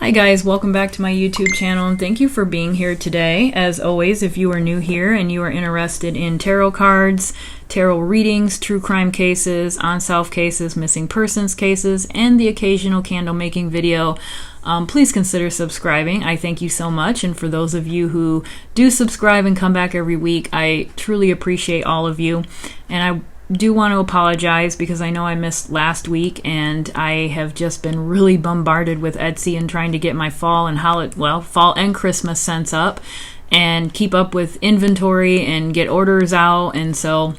Hi guys, welcome back to my YouTube channel and thank you for being here today. As always, if you are new here and you are interested in tarot cards, tarot readings, true crime cases, unsolved cases, missing persons cases, and the occasional candle making video, please consider subscribing. I thank you so much, and for those of you who do subscribe and come back every week, I truly appreciate all of you. And I do want to apologize because I know I missed last week and I have just been really bombarded with Etsy and trying to get my fall and Christmas scents up and keep up with inventory and get orders out, and so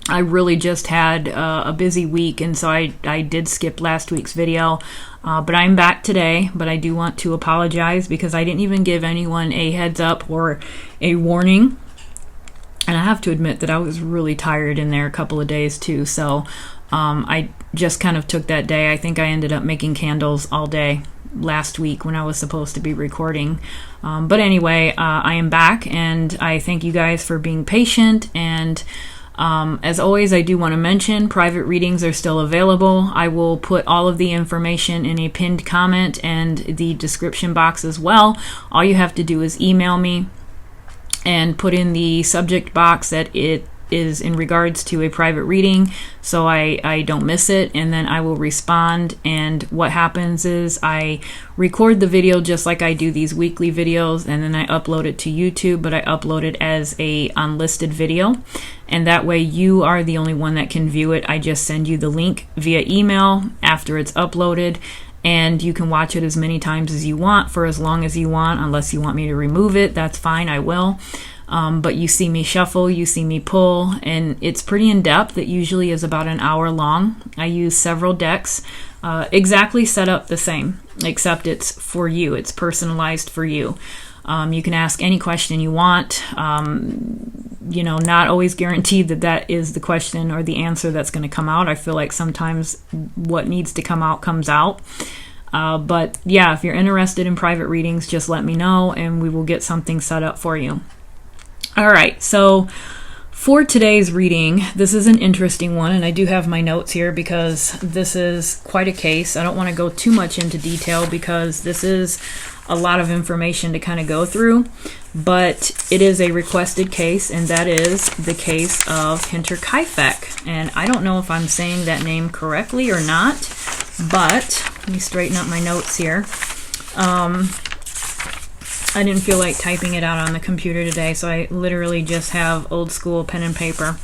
I really just had a busy week, and so I did skip last week's video, but I'm back today. But I do want to apologize because I didn't even give anyone a heads up or a warning. And I have to admit that I was really tired in there a couple of days too, so I just kind of took that day. I think I ended up making candles all day last week when I was supposed to be recording. But anyway, I am back, and I thank you guys for being patient. And as always, I do want to mention private readings are still available. I will put all of the information in a pinned comment and the description box as well. All you have to do is email me and put in the subject box that it is in regards to a private reading, so I don't miss it, and then I will respond. And what happens is I record the video just like I do these weekly videos, and then I upload it to YouTube, but I upload it as a unlisted video, and that way you are the only one that can view it. I just send you the link via email after it's uploaded, and you can watch it as many times as you want for as long as you want. Unless you want me to remove it, that's fine, I will. But you see me shuffle, you see me pull, and it's pretty in-depth. It usually is about an hour long. I use several decks, exactly set up the same, except it's for you. It's personalized for you. You can ask any question you want. Not always guaranteed that that is the question or the answer that's going to come out. I feel like sometimes what needs to come out comes out. But yeah, if you're interested in private readings, just let me know and we will get something set up for you. All right, so for today's reading, this is an interesting one, and I do have my notes here because this is quite a case. I don't want to go too much into detail because this is a lot of information to kind of go through, but it is a requested case, and that is the case of Hinterkaifeck. And I don't know if I'm saying that name correctly or not, but let me straighten up my notes here. I didn't feel like typing it out on the computer today, so I literally just have old school pen and paper.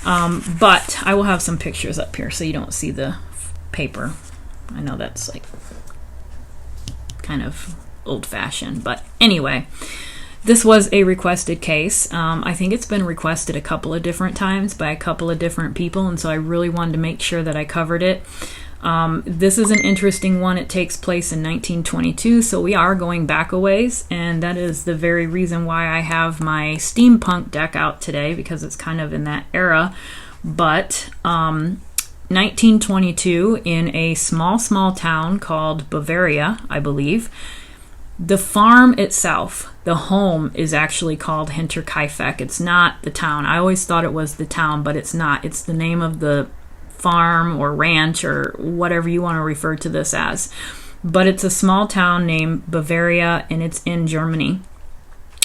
But I will have some pictures up here so you don't see the paper. I know that's like kind of old-fashioned, but anyway, this was a requested case. I think it's been requested a couple of different times by a couple of different people, and so I really wanted to make sure that I covered it. This is an interesting one. It takes place in 1922, so we are going back a ways, and that is the very reason why I have my Steampunk Deck out today, because it's kind of in that era. But 1922, in a small town called Bavaria, I believe, the farm itself, the home, is actually called Hinterkaifeck. It's not the town. I always thought it was the town, but it's not. It's the name of the farm or ranch or whatever you want to refer to this as. But it's a small town named Bavaria, and it's in Germany.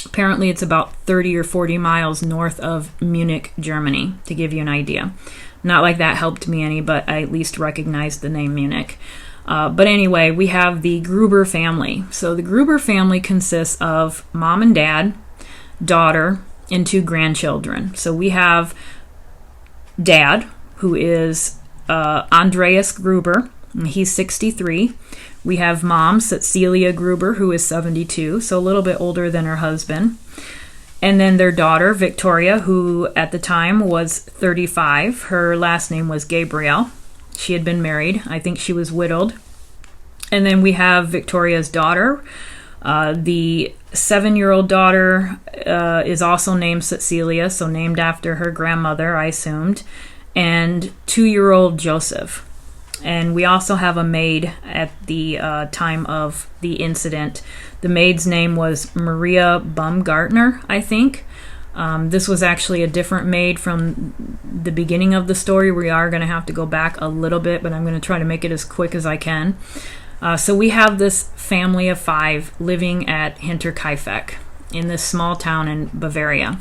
Apparently it's about 30 or 40 miles north of Munich, Germany, to give you an idea. Not like that helped me any, but I at least recognized the name Munich. But anyway, we have the Gruber family. So the Gruber family consists of mom and dad, daughter, and 2 grandchildren. So we have dad, who is Andreas Gruber. He's 63. We have mom, Cecilia Gruber, who is 72, so a little bit older than her husband. And then their daughter, Victoria, who at the time was 35. Her last name was Gabriel. She had been married. I think she was widowed. And then we have Victoria's daughter. The 7-year-old daughter is also named Cecilia, so named after her grandmother, I assumed. And 2-year-old Joseph. And we also have a maid at the time of the incident. The maid's name was Maria Baumgartner, I think. This was actually a different maid from the beginning of the story. We are going to have to go back a little bit, but I'm going to try to make it as quick as I can. So we have this family of 5 living at Hinterkaifeck in this small town in Bavaria.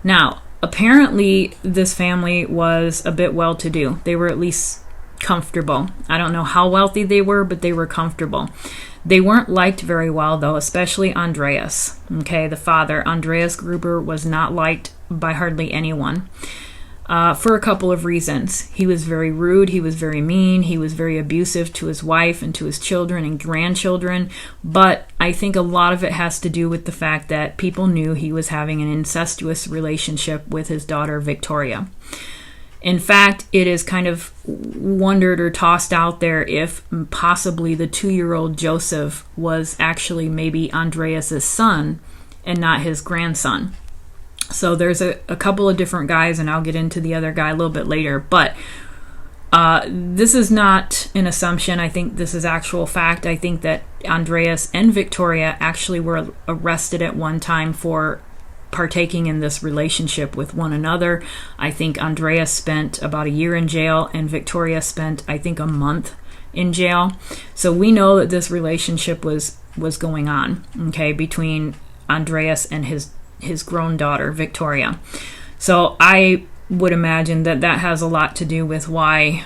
Now, apparently this family was a bit well-to-do. They were at least comfortable. I don't know how wealthy they were, but they were comfortable. They weren't liked very well, though, especially Andreas. Okay, the father, Andreas Gruber, was not liked by hardly anyone. For a couple of reasons. He was very rude, he was very mean, he was very abusive to his wife and to his children and grandchildren, but I think a lot of it has to do with the fact that people knew he was having an incestuous relationship with his daughter Victoria. In fact, it is kind of wondered or tossed out there if possibly the 2-year-old Joseph was actually maybe Andreas's son and not his grandson. So there's a couple of different guys, and I'll get into the other guy a little bit later. But this is not an assumption. I think this is actual fact. I think that Andreas and Victoria actually were arrested at one time for partaking in this relationship with one another. I think Andreas spent about a year in jail, and Victoria spent, I think, a month in jail. So we know that this relationship was going on, okay, between Andreas and his grown daughter, Victoria. So I would imagine that that has a lot to do with why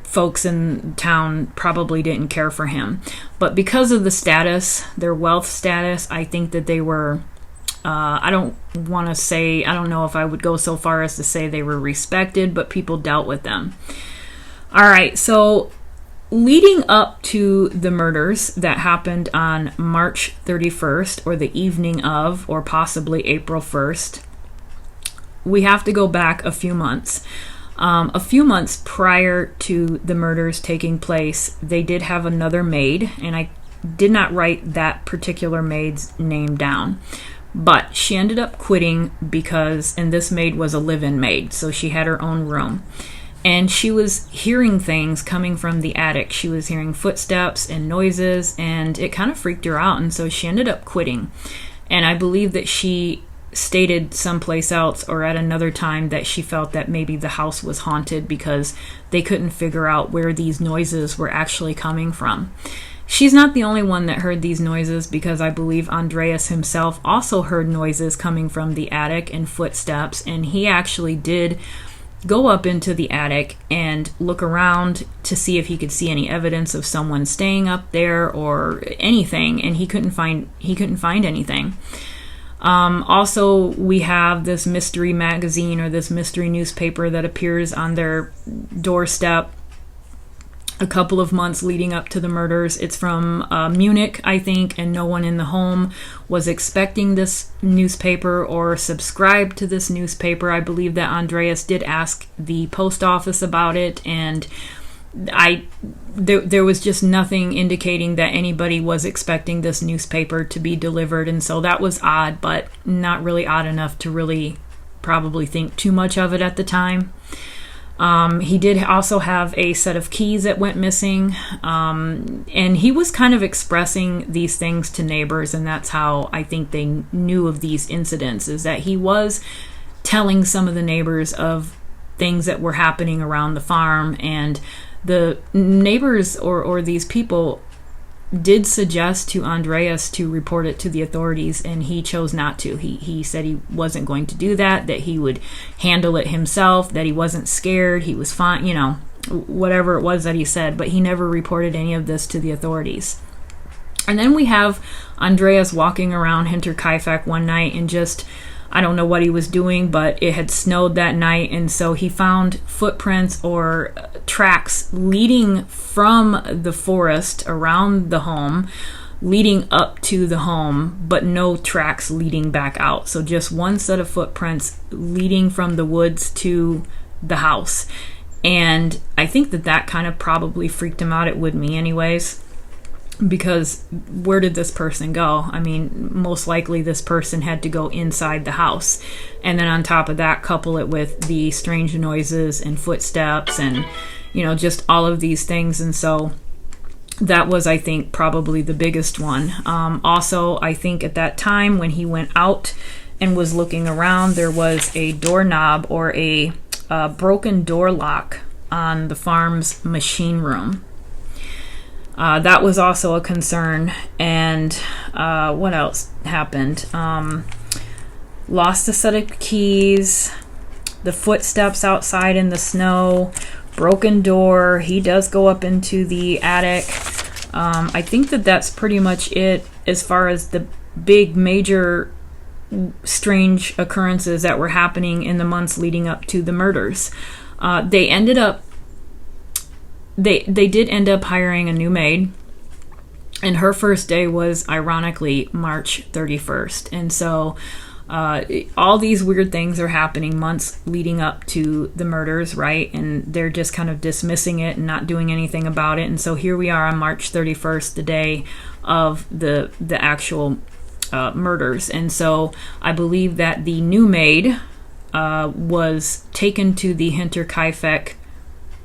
folks in town probably didn't care for him. But because of the status, their wealth status, I think that they were, I don't know if I would go so far as to say they were respected, but people dealt with them. All right, so leading up to the murders that happened on March 31st, or the evening of, or possibly April 1st, we have to go back a few months. A few months prior to the murders taking place, they did have another maid, and I did not write that particular maid's name down. But she ended up quitting because, and this maid was a live-in maid, so she had her own room. And she was hearing things coming from the attic. She was hearing footsteps and noises, and it kind of freaked her out, and so she ended up quitting. And I believe that she stated someplace else or at another time that she felt that maybe the house was haunted because they couldn't figure out where these noises were actually coming from. She's not the only one that heard these noises, because I believe Andreas himself also heard noises coming from the attic and footsteps, and he actually did go up into the attic and look around to see if he could see any evidence of someone staying up there or anything, and he couldn't find anything. Also, we have this mystery magazine or this mystery newspaper that appears on their doorstep a couple of months leading up to the murders. It's from Munich, I think, and no one in the home was expecting this newspaper or subscribed to this newspaper. I believe that Andreas did ask the post office about it, and there was just nothing indicating that anybody was expecting this newspaper to be delivered, and so that was odd, but not really odd enough to really probably think too much of it at the time. He did also have a set of keys that went missing, and he was kind of expressing these things to neighbors, and that's how I think they knew of these incidents, is that he was telling some of the neighbors of things that were happening around the farm, and the neighbors or these people did suggest to Andreas to report it to the authorities, and he chose not to. He said he wasn't going to do that he would handle it himself, that he wasn't scared, he was fine, whatever it was that he said, but he never reported any of this to the authorities. And then we have Andreas walking around Hinterkaifeck one night and just, I don't know what he was doing, but it had snowed that night, and so he found footprints or tracks leading from the forest around the home, leading up to the home, but no tracks leading back out. So just one set of footprints leading from the woods to the house. And I think that kind of probably freaked him out. It would me anyways. Because where did this person go? I mean, most likely this person had to go inside the house. And then on top of that, couple it with the strange noises and footsteps and, just all of these things. And so that was, I think, probably the biggest one. Also, I think at that time when he went out and was looking around, there was a doorknob or a broken door lock on the farm's machine room. That was also a concern. And what else happened? Lost a set of keys, the footsteps outside in the snow, broken door. He does go up into the attic. I think that's pretty much it as far as the big major strange occurrences that were happening in the months leading up to the murders. They did end up hiring a new maid, and her first day was ironically March 31st. And so all these weird things are happening months leading up to the murders, right? And they're just kind of dismissing it and not doing anything about it. And so here we are on March 31st, the day of the actual murders. And so I believe that the new maid was taken to the Hinterkaifeck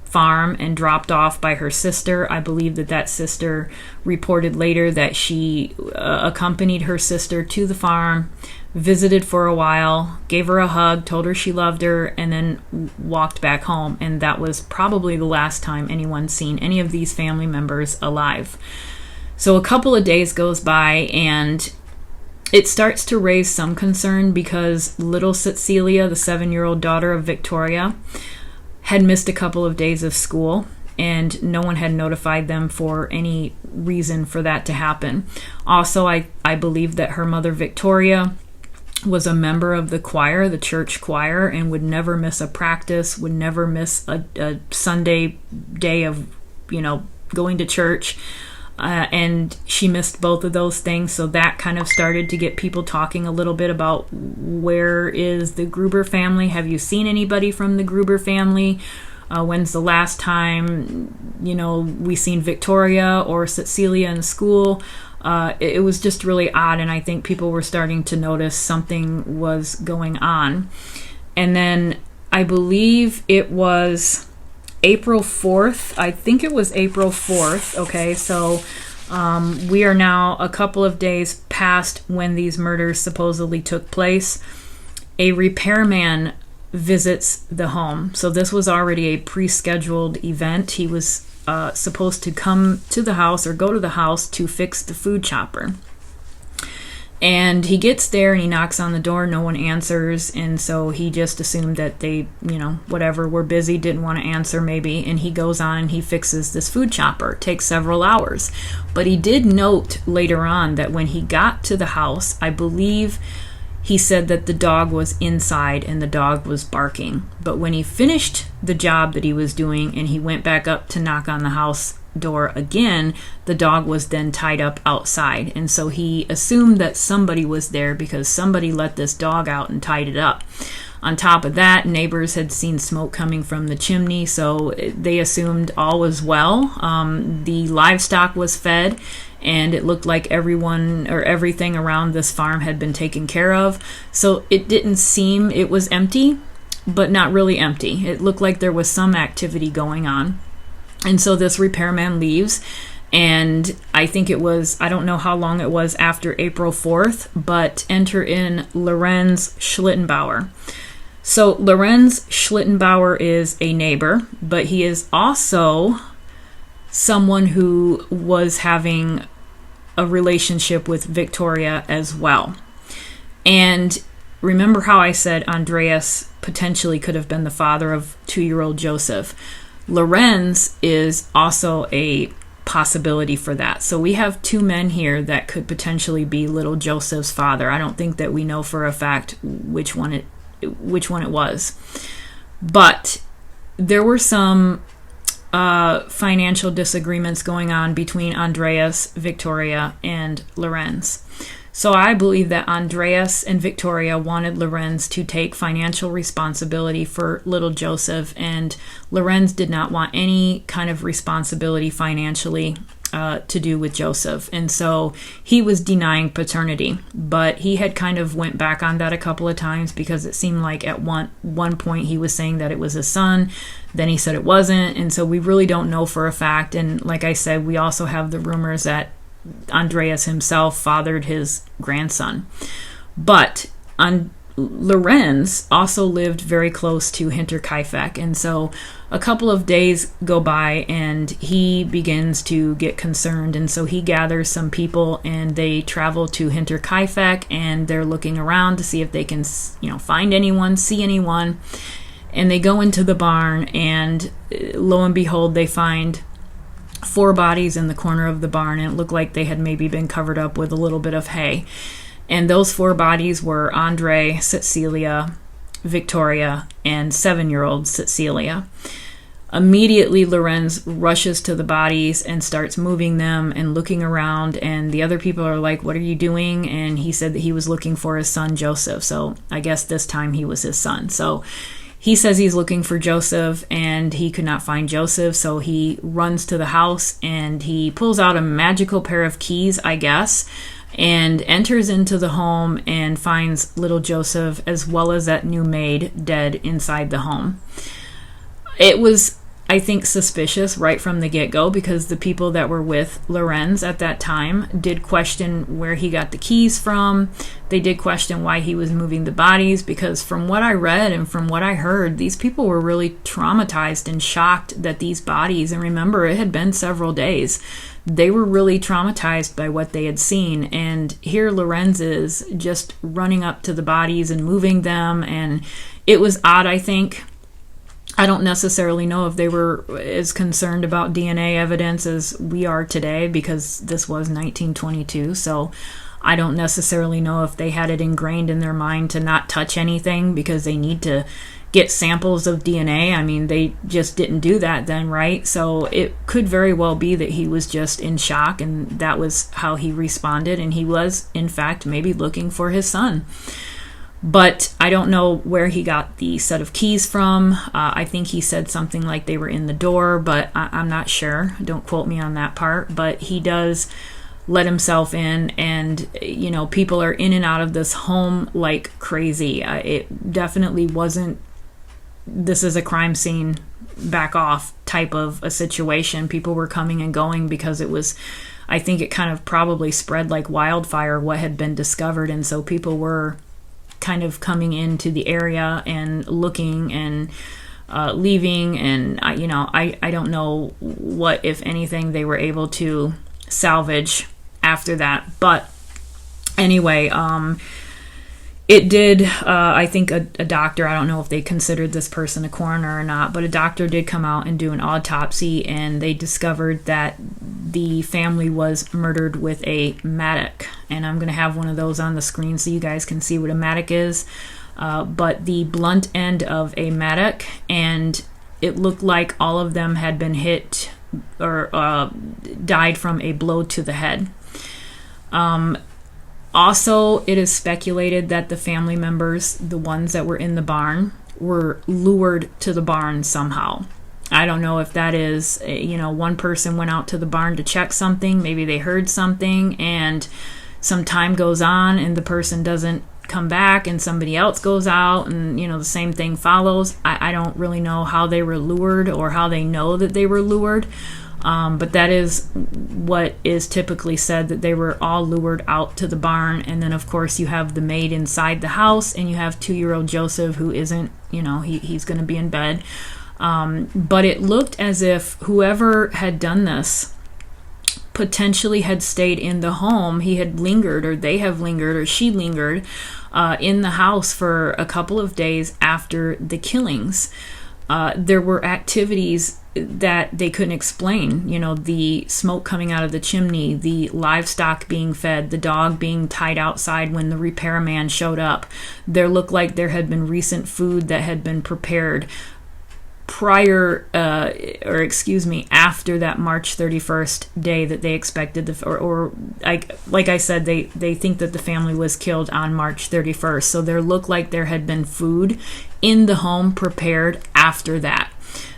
farm and dropped off by her sister. I believe that sister reported later that she accompanied her sister to the farm, visited for a while, gave her a hug, told her she loved her, and then walked back home. And that was probably the last time anyone's seen any of these family members alive. So a couple of days goes by, and it starts to raise some concern because little Cecilia, the 7-year-old daughter of Victoria, had missed a couple of days of school, and no one had notified them for any reason for that to happen. Also, I believe that her mother, Victoria, was a member of the choir, the church choir, and would never miss a practice, would never miss a Sunday day of, going to church. And she missed both of those things, so that kind of started to get people talking a little bit about where is the Gruber family? Have you seen anybody from the Gruber family? When's the last time, we seen Victoria or Cecilia in school? It was just really odd, and I think people were starting to notice something was going on. And then I believe it was April 4th. I think it was April 4th. Okay, so we are now a couple of days past when these murders supposedly took place. A repairman visits the home. So this was already a pre-scheduled event. He was supposed to come to the house or go to the house to fix the food chopper. And he gets there and he knocks on the door. No one answers. And so he just assumed that they, whatever, were busy, didn't want to answer maybe. And he goes on and he fixes this food chopper. It takes several hours. But he did note later on that when he got to the house, I believe he said that the dog was inside and the dog was barking. But when he finished the job that he was doing and he went back up to knock on the house door again, the dog was then tied up outside. And so he assumed that somebody was there because somebody let this dog out and tied it up. On top of that, neighbors had seen smoke coming from the chimney, so they assumed all was well. The livestock was fed, and it looked like everyone or everything around this farm had been taken care of. So it didn't seem, it was empty, but not really empty. It looked like there was some activity going on. And so this repairman leaves, and I think it was, I don't know how long it was after April 4th, but enter in Lorenz Schlittenbauer. So Lorenz Schlittenbauer is a neighbor, but he is also someone who was having a relationship with Victoria as well. And remember how I said Andreas potentially could have been the father of 2-year-old Joseph. Lorenz is also a possibility for that. So we have two men here that could potentially be little Joseph's father. I don't think that we know for a fact which one it was. But there were some financial disagreements going on between Andreas, Victoria, and Lorenz. So I believe that Andreas and Victoria wanted Lorenz to take financial responsibility for little Joseph, and Lorenz did not want any kind of responsibility financially to do with Joseph. And so he was denying paternity, but he had kind of went back on that a couple of times because it seemed like at one point he was saying that it was his son, then he said it wasn't, and so we really don't know for a fact. And like I said, we also have the rumors that Andreas himself fathered his grandson. But Lorenz also lived very close to Hinterkaifeck, and so a couple of days go by and he begins to get concerned, and so he gathers some people and they travel to Hinterkaifeck, and they're looking around to see if they can, find anyone, see anyone, and they go into the barn, and lo and behold, they find 4 bodies in the corner of the barn, and it looked like they had maybe been covered up with a little bit of hay. And those 4 bodies were Andre, Cecilia, Victoria, and 7-year-old Cecilia. Immediately, Lorenz rushes to the bodies and starts moving them and looking around, and the other people are like, "What are you doing?" And he said that he was looking for his son, Joseph. So I guess this time he was his son. So he says he's looking for Joseph, and he could not find Joseph, so he runs to the house, and he pulls out a magical pair of keys, I guess, and enters into the home and finds little Joseph as well as that new maid dead inside the home. It was, I think, suspicious right from the get-go, because the people that were with Lorenz at that time did question where he got the keys from. They did question why he was moving the bodies, because from what I read and from what I heard, these people were really traumatized and shocked that these bodies, and remember, it had been several days, they were really traumatized by what they had seen. And here Lorenz is just running up to the bodies and moving them, and it was odd, I think. I don't necessarily know if they were as concerned about DNA evidence as we are today, because this was 1922, so I don't necessarily know if they had it ingrained in their mind to not touch anything because they need to get samples of DNA. I mean, they just didn't do that then, right? So it could very well be that he was just in shock, and that was how he responded, and he was, in fact, maybe looking for his son. But I don't know where he got the set of keys from. I think he said something like they were in the door, but I'm not sure. Don't quote me on that part. But he does let himself in, and, people are in and out of this home like crazy. It definitely wasn't, this is a crime scene, back off type of a situation. People were coming and going because it was, I think it kind of probably spread like wildfire what had been discovered, and so people were kind of coming into the area and looking and leaving, and I don't know what, if anything, they were able to salvage after that. But anyway, it did, I think a doctor, I don't know if they considered this person a coroner or not, but a doctor did come out and do an autopsy, and they discovered that the family was murdered with a mattock. And I'm going to have one of those on the screen so you guys can see what a mattock is. But the blunt end of a mattock, and it looked like all of them had been hit or died from a blow to the head. Also, it is speculated that the family members, the ones that were in the barn, were lured to the barn somehow. I don't know if that is, one person went out to the barn to check something. Maybe they heard something, and some time goes on and the person doesn't come back, and somebody else goes out, and, the same thing follows. I don't really know how they were lured or how they know that they were lured. But that is what is typically said, that they were all lured out to the barn. And then, of course, you have the maid inside the house, and you have 2-year-old Joseph, who isn't, he's going to be in bed. But it looked as if whoever had done this potentially had stayed in the home. He had lingered, or they have lingered, or she lingered in the house for a couple of days after the killings. There were activities that they couldn't explain, the smoke coming out of the chimney, the livestock being fed, the dog being tied outside when the repairman showed up. There looked like there had been recent food that had been prepared after that March 31st day that they expected, like I said, they think that the family was killed on March 31st. So there looked like there had been food in the home prepared after that.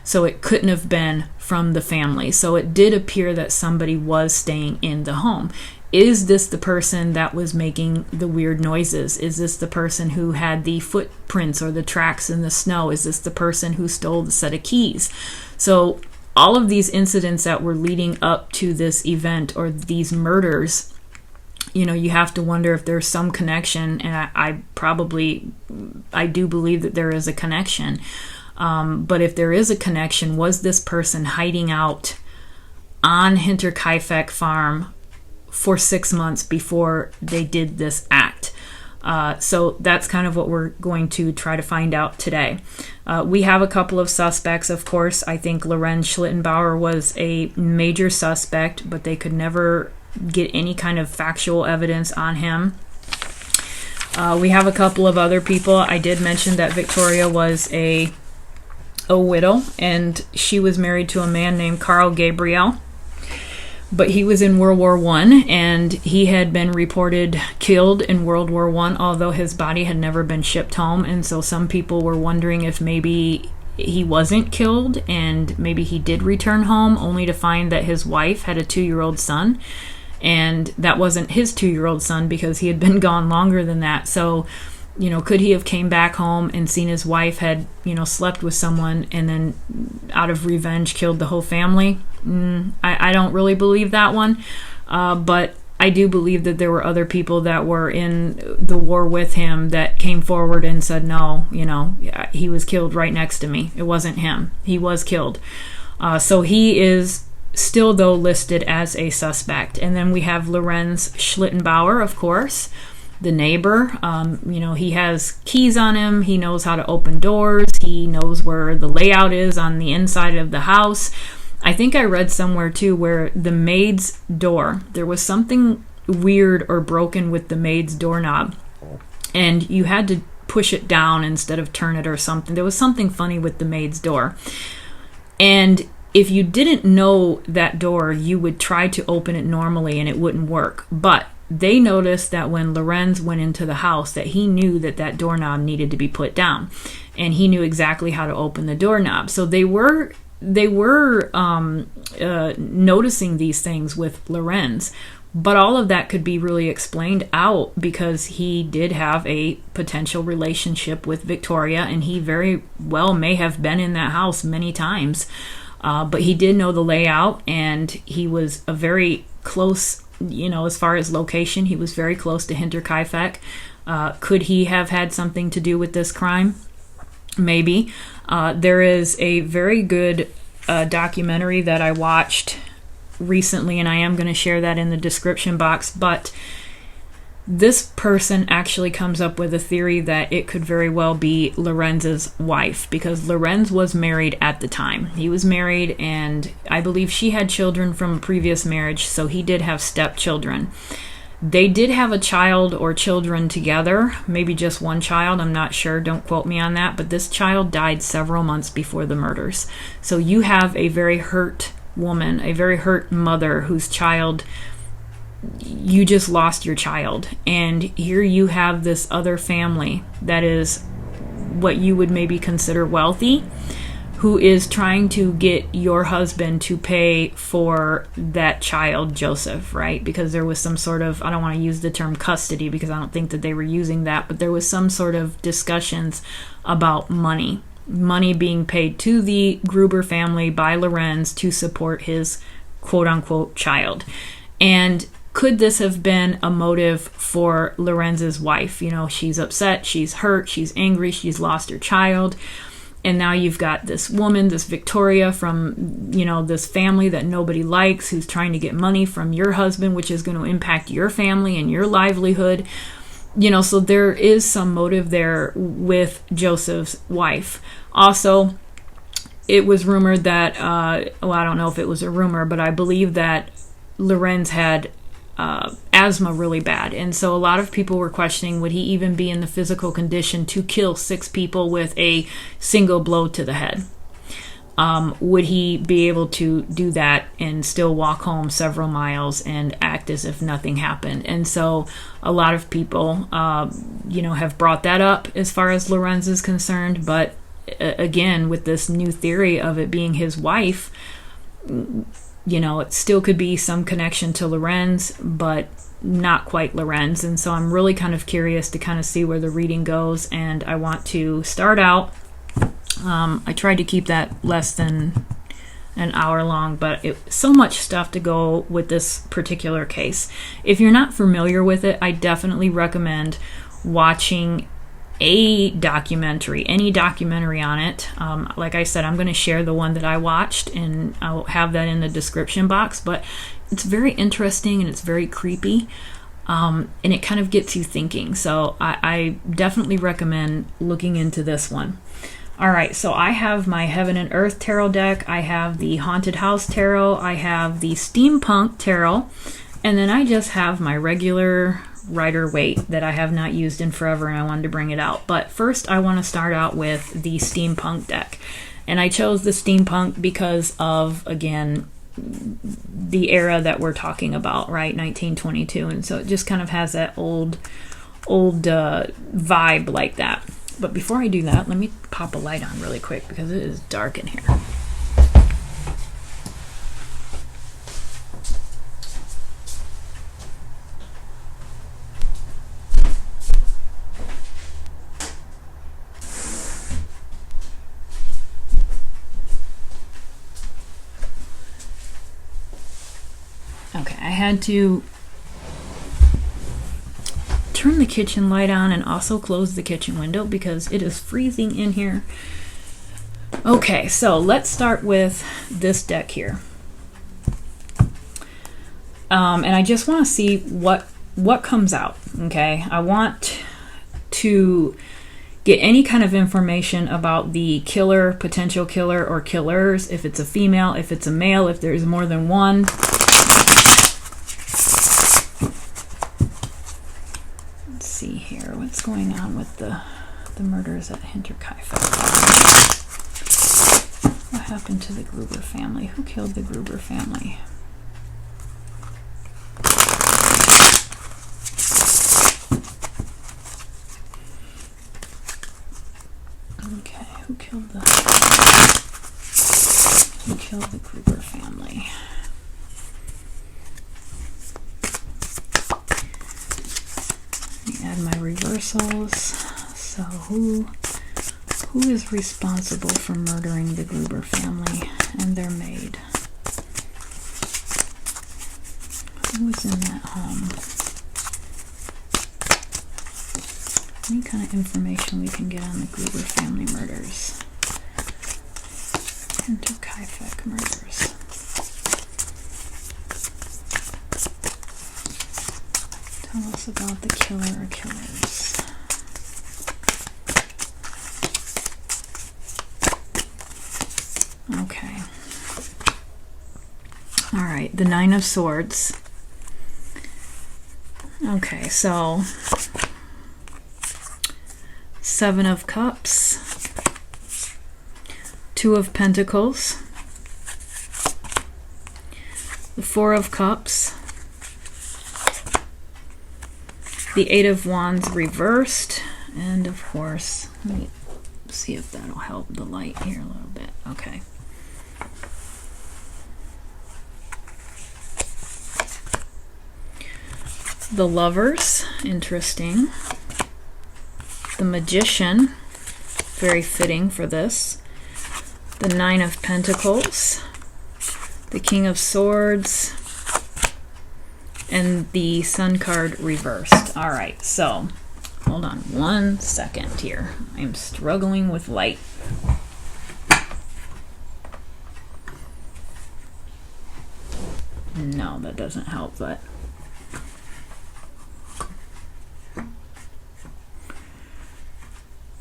So it couldn't have been from the family. So it did appear that somebody was staying in the home. Is this the person that was making the weird noises? Is this the person who had the footprints or the tracks in the snow? Is this the person who stole the set of keys? So all of these incidents that were leading up to this event, or these murders, you have to wonder if there's some connection, and I do believe that there is a connection. But if there is a connection, was this person hiding out on Hinterkaifeck farm for 6 months before they did this act? So that's kind of what we're going to try to find out today. We have a couple of suspects, of course. I think Lorenz Schlittenbauer was a major suspect, but they could never get any kind of factual evidence on him. We have a couple of other people. I did mention that Victoria was a widow, and she was married to a man named Carl Gabriel. But he was in World War I, and he had been reported killed in World War I, although his body had never been shipped home. And so some people were wondering if maybe he wasn't killed and maybe he did return home, only to find that his wife had a 2-year-old son. And that wasn't his 2-year-old son because he had been gone longer than that. So, could he have came back home and seen his wife had, slept with someone and then out of revenge killed the whole family? I don't really believe that one. But I do believe that there were other people that were in the war with him that came forward and said, no, he was killed right next to me. It wasn't him. He was killed. So he is still, though, listed as a suspect. And then we have Lorenz Schlittenbauer, of course, the neighbor. He has keys on him. He knows how to open doors. He knows where the layout is on the inside of the house. I think I read somewhere too where the maid's door, there was something weird or broken with the maid's doorknob, and you had to push it down instead of turn it or something. There was something funny with the maid's door. And if you didn't know that door, you would try to open it normally and it wouldn't work. But they noticed that when Lorenz went into the house, that he knew that doorknob needed to be put down, and he knew exactly how to open the doorknob. So they were noticing these things with Lorenz, but all of that could be really explained out because he did have a potential relationship with Victoria, and he very well may have been in that house many times. But he did know the layout, and he was a very close, as far as location, he was very close to Hinterkaifeck. Could he have had something to do with this crime? Maybe. There is a very good documentary that I watched recently, and I am going to share that in the description box, but this person actually comes up with a theory that it could very well be Lorenz's wife, because Lorenz was married at the time. He was married, and I believe she had children from a previous marriage, so he did have stepchildren. They did have a child or children together, maybe just one child, I'm not sure, don't quote me on that, but this child died several months before the murders. So you have a very hurt woman, a very hurt mother whose child, you just lost your child. And here you have this other family that is what you would maybe consider wealthy, who is trying to get your husband to pay for that child, Joseph, right? Because there was some sort of, I don't want to use the term custody because I don't think that they were using that, but there was some sort of discussions about money being paid to the Gruber family by Lorenz to support his quote-unquote child. And could this have been a motive for Lorenz's wife? She's upset, she's hurt, she's angry, she's lost her child. And now you've got this woman, this Victoria from, this family that nobody likes, who's trying to get money from your husband, which is going to impact your family and your livelihood. So there is some motive there with Joseph's wife. Also, it was rumored that, I don't know if it was a rumor, but I believe that Lorenz had asthma really bad, and so a lot of people were questioning, would he even be in the physical condition to kill 6 people with a single blow to the head? Would he be able to do that and still walk home several miles and act as if nothing happened? And so a lot of people have brought that up as far as Lorenz is concerned, but again, with this new theory of it being his wife, it still could be some connection to Lorenz, but not quite Lorenz. And so I'm really kind of curious to kind of see where the reading goes. And I want to start out, I tried to keep that less than an hour long, but so much stuff to go with this particular case. If you're not familiar with it, I definitely recommend watching a documentary, any documentary on it. Like I said, I'm going to share the one that I watched, and I'll have that in the description box, but it's very interesting and it's very creepy, and it kind of gets you thinking. So I definitely recommend looking into this one. All right, so I have my Heaven and Earth Tarot deck, I have the Haunted House Tarot, I have the Steampunk Tarot, and then I just have my regular Rider-Waite that I have not used in forever, and I wanted to bring it out. But first I want to start out with the Steampunk deck. And I chose the Steampunk because of, again, the era that we're talking about, right? 1922. And so it just kind of has that old vibe like that. But before I do that, let me pop a light on really quick because it is dark in here. Okay, I had to turn the kitchen light on and also close the kitchen window because it is freezing in here. Okay, so let's start with this deck here. And I just want to see what comes out, okay? I want to get any kind of information about the killer, potential killer, or killers, if it's a female, if it's a male, if there's more than one. Let's see here, what's going on with the murders at Hinterkaifeck? What happened to the Gruber family? Who killed the Gruber family? Okay, who killed the Gruber family? Let me add my reversals. So who is responsible for murdering the Gruber family and their maid? Who was in that home? Any kind of information we can get on the Gruber family murders. Hinterkaifeck murders. Tell us about the killer or killers. Okay. All right, the Nine of Swords. Okay, so Seven of Cups, Two of Pentacles, the Four of Cups, the Eight of Wands reversed, and of course, let me see if that'll help the light here a little bit. Okay. The Lovers, interesting. The Magician, very fitting for this. The Nine of Pentacles, the King of Swords, and the Sun card reversed. All right, so hold on 1 second here. I'm struggling with light. No, that doesn't help, but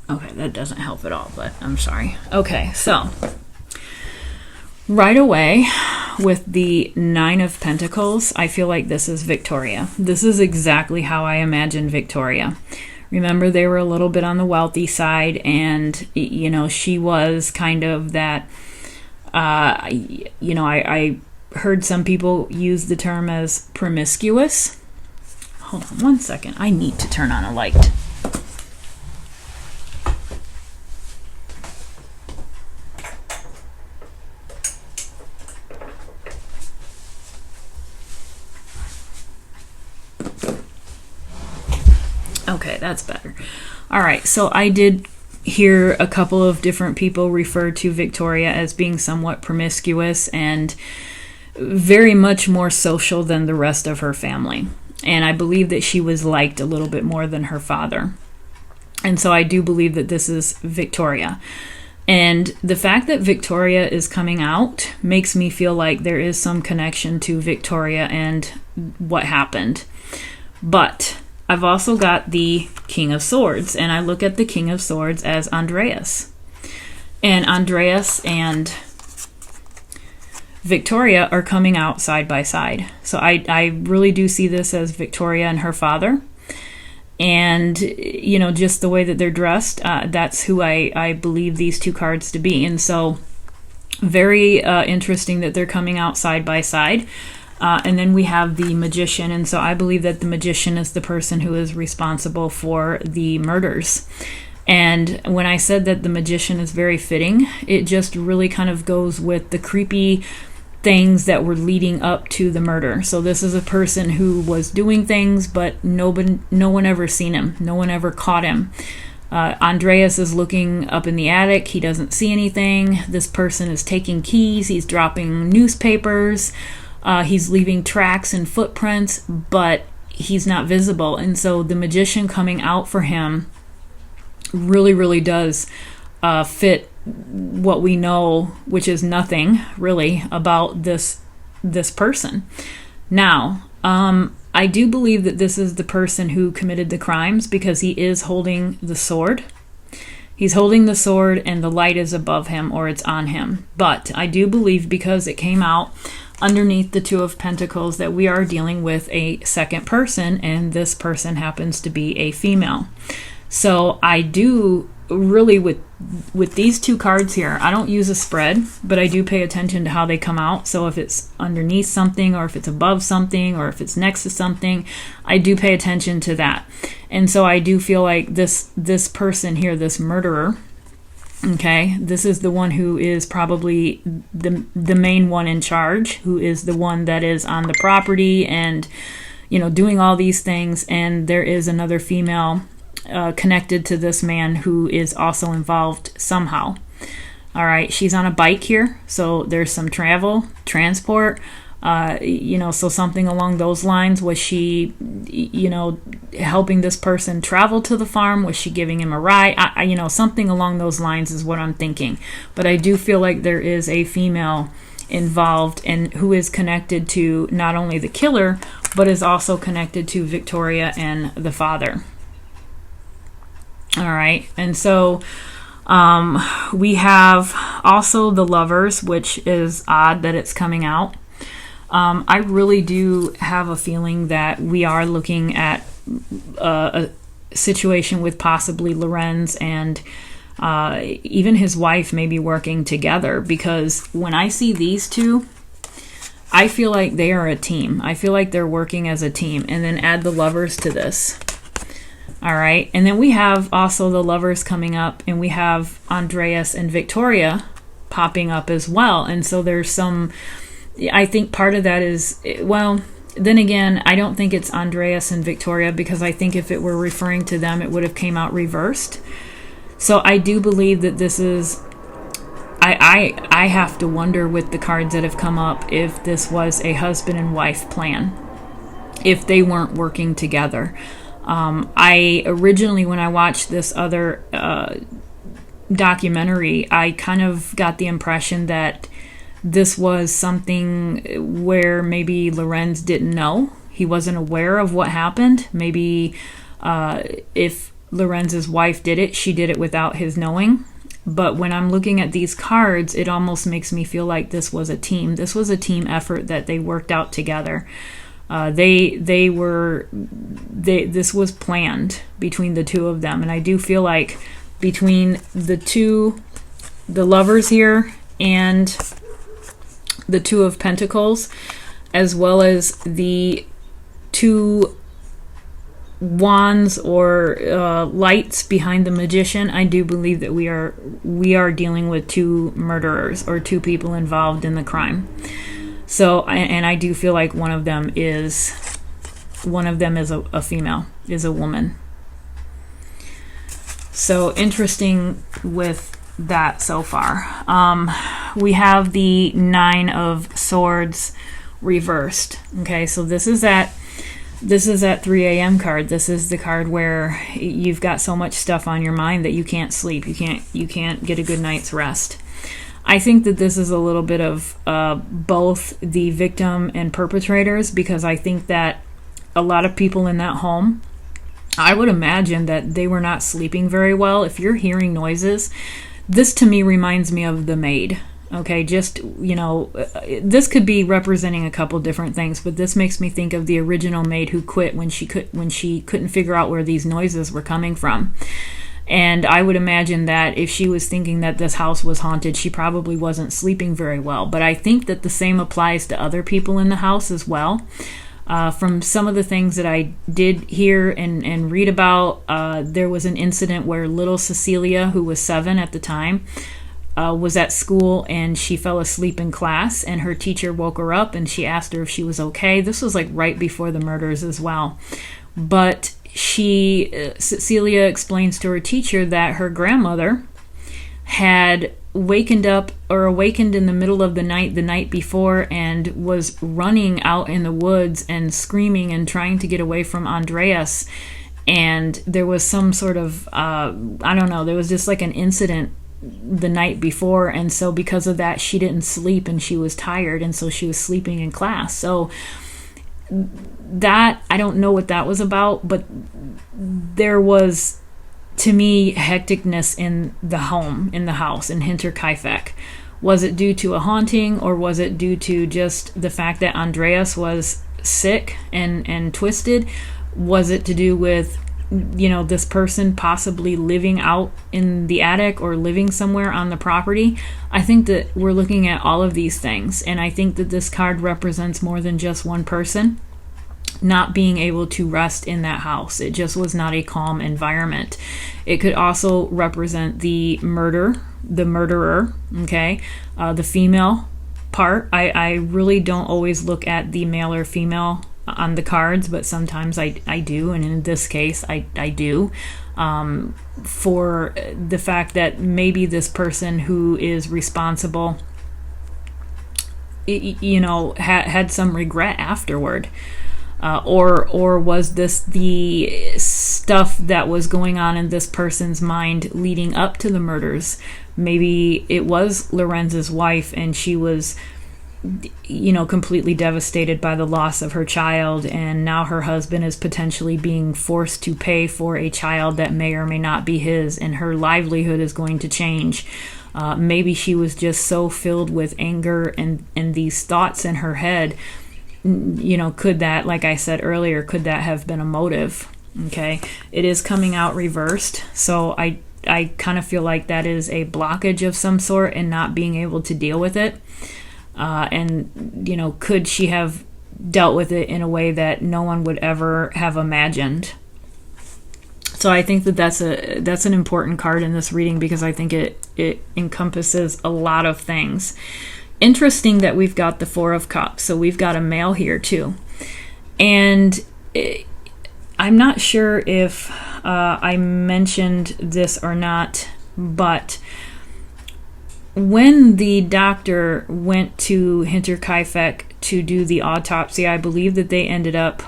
okay, that doesn't help at all, but I'm sorry. Okay, so right away with the Nine of Pentacles, I feel like this is Victoria. This is exactly how I imagine Victoria. Remember, they were a little bit on the wealthy side, and, you know, she was kind of that, you know, I heard some people use the term as promiscuous. Hold on 1 second. I need to turn on a light. Okay, that's better. All right, so I did hear a couple of different people refer to Victoria as being somewhat promiscuous and very much more social than the rest of her family. And I believe that she was liked a little bit more than her father. And so I do believe that this is Victoria. And the fact that Victoria is coming out makes me feel like there is some connection to Victoria and what happened. But I've also got the King of Swords, and I look at the King of Swords as Andreas. And Andreas and Victoria are coming out side by side. So I really do see this as Victoria and her father. And, you know, just the way that they're dressed, that's who I believe these two cards to be. And so very interesting that they're coming out side by side. And then we have the Magician. And so I believe that the Magician is the person who is responsible for the murders. And when I said that the Magician is very fitting, it just really kind of goes with the creepy things that were leading up to the murder. So this is a person who was doing things, but no one ever seen him. No one ever caught him. Andreas is looking up in the attic. He doesn't see anything. This person is taking keys. He's dropping newspapers. He's leaving tracks and footprints, but he's not visible. And so the Magician coming out for him really, really does fit what we know, which is nothing really about this person. Now, I do believe that this is the person who committed the crimes because he is holding the sword. He's holding the sword and the light is above him or it's on him. But I do believe because it came out underneath the Two of Pentacles that we are dealing with a second person, and this person happens to be a female. So I do really, with these two cards here, I don't use a spread, but I do pay attention to how they come out. So if it's underneath something, or if it's above something, or if it's next to something, I do pay attention to that. And so I do feel like this person here, this murderer, okay, this is the one who is probably the main one in charge, who is the one that is on the property and, you know, doing all these things. And there is another female connected to this man who is also involved somehow. All right, she's on a bike here, so there's some transport, you know, so something along those lines. Was she, you know, helping this person travel to the farm? Was she giving him a ride? You know, something along those lines is what I'm thinking. But I do feel like there is a female involved and who is connected to not only the killer, but is also connected to Victoria and the father. All right, and so we have also the Lovers, which is odd that it's coming out. I really do have a feeling that we are looking at a situation with possibly Lorenz and even his wife maybe working together, because when I see these two, I feel like they are a team. I feel like they're working as a team. And then add the Lovers to this. All right, and then we have also the Lovers coming up, and we have Andreas and Victoria popping up as well. And so there's some, I think part of that is, well, then again, I don't think it's Andreas and Victoria, because I think if it were referring to them, it would have came out reversed. So I do believe that this is, I have to wonder with the cards that have come up if this was a husband and wife plan, if they weren't working together. I originally, when I watched this other documentary, I kind of got the impression that this was something where maybe Lorenz didn't know. He wasn't aware of what happened. Maybe if Lorenz's wife did it, she did it without his knowing. But when I'm looking at these cards, it almost makes me feel like this was a team. This was a team effort that they worked out together. This was planned between the two of them. And I do feel like between the Lovers here and the Two of Pentacles, as well as the two wands or lights behind the Magician, I do believe that we are dealing with two murderers or two people involved in the crime. So, and I do feel like one of them is a female, is a woman. So interesting with that so far. We have the Nine of Swords reversed. Okay, so this is that 3 a.m. card. This is the card where you've got so much stuff on your mind that you can't sleep. You can't get a good night's rest. I think that this is a little bit of both the victim and perpetrators, because I think that a lot of people in that home, I would imagine that they were not sleeping very well. If you're hearing noises, this to me reminds me of the maid. Okay, just, this could be representing a couple different things, but this makes me think of the original maid who quit when she couldn't figure out where these noises were coming from. And I would imagine that if she was thinking that this house was haunted, she probably wasn't sleeping very well. But I think that the same applies to other people in the house as well. From some of the things that I did hear and read about, there was an incident where little Cecilia, who was 7 at the time, was at school and she fell asleep in class, and her teacher woke her up and she asked her if she was okay. This was like right before the murders as well. But Cecilia explains to her teacher that her grandmother had awakened in the middle of the night before, and was running out in the woods and screaming and trying to get away from Andreas. And there was some sort of, there was just like an incident the night before, and so because of that she didn't sleep and she was tired, and so she was sleeping in class. So that, I don't know what that was about, but there was, to me, hecticness in the house in Hinterkaifeck. Was it due to a haunting, or was it due to just the fact that Andreas was sick and twisted? Was it to do with this person possibly living out in the attic or living somewhere on the property? I think that we're looking at all of these things, and I think that this card represents more than just one person not being able to rest in that house. It just was not a calm environment. It could also represent the murderer, okay, the female part. I really don't always look at the male or female on the cards, but sometimes I do, and in this case I do, for the fact that maybe this person who is responsible had some regret afterward, or was this the stuff that was going on in this person's mind leading up to the murders? Maybe it was Lorenz's wife and she was completely devastated by the loss of her child, and now her husband is potentially being forced to pay for a child that may or may not be his, and her livelihood is going to change. Maybe she was just so filled with anger and these thoughts in her head. Could that, like I said earlier, could that have been a motive? Okay, it is coming out reversed, so I kind of feel like that is a blockage of some sort and not being able to deal with it. And could she have dealt with it in a way that no one would ever have imagined? So I think that that's an important card in this reading, because I think it encompasses a lot of things. Interesting that we've got the Four of Cups, so we've got a male here too. And I'm not sure if I mentioned this or not, but when the doctor went to Hinterkaifeck to do the autopsy, I believe that they ended up,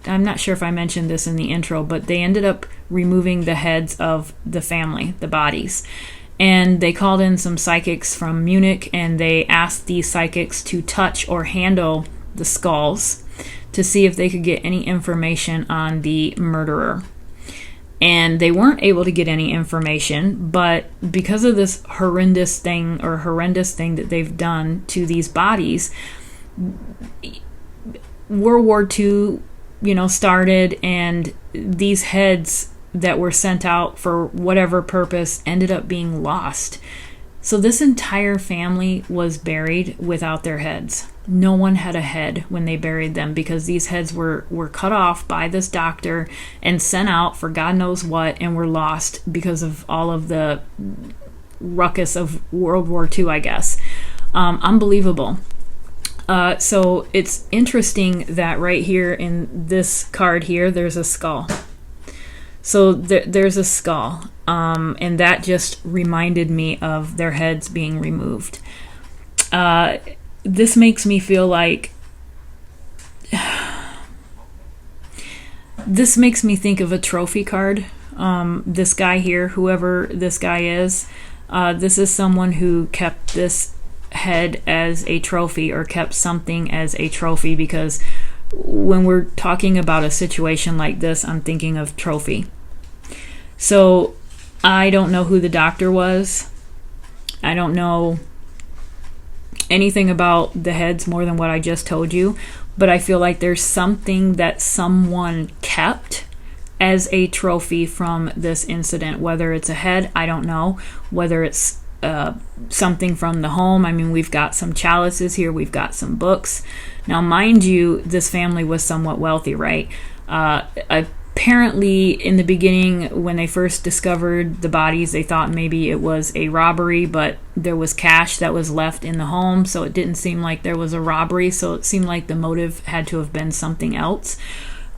I'm not sure if I mentioned this in the intro, but they ended up removing the heads of the family, the bodies. And they called in some psychics from Munich, and they asked these psychics to touch or handle the skulls to see if they could get any information on the murderer. And they weren't able to get any information, but because of this horrendous thing that they've done to these bodies, World War II, started, and these heads that were sent out for whatever purpose ended up being lost. So this entire family was buried without their heads. No one had a head when they buried them, because these heads were cut off by this doctor and sent out for God knows what, and were lost because of all of the ruckus of World War II, I guess. Unbelievable. So it's interesting that right here in this card here, there's a skull. So there's a skull. and that just reminded me of their heads being removed. This makes me feel like... This makes me think of a trophy card. This guy here, whoever this guy is, this is someone who kept this head as a trophy, or kept something as a trophy, because when we're talking about a situation like this, I'm thinking of trophy. So I don't know who the doctor was. I don't know anything about the heads more than what I just told you, but I feel like there's something that someone kept as a trophy from this incident. Whether it's a head, I don't know. Whether it's something from the home. I mean, we've got some chalices here, we've got some books. Now, mind you, this family was somewhat wealthy, right? Apparently, in the beginning, when they first discovered the bodies, they thought maybe it was a robbery, but there was cash that was left in the home, so it didn't seem like there was a robbery, so it seemed like the motive had to have been something else.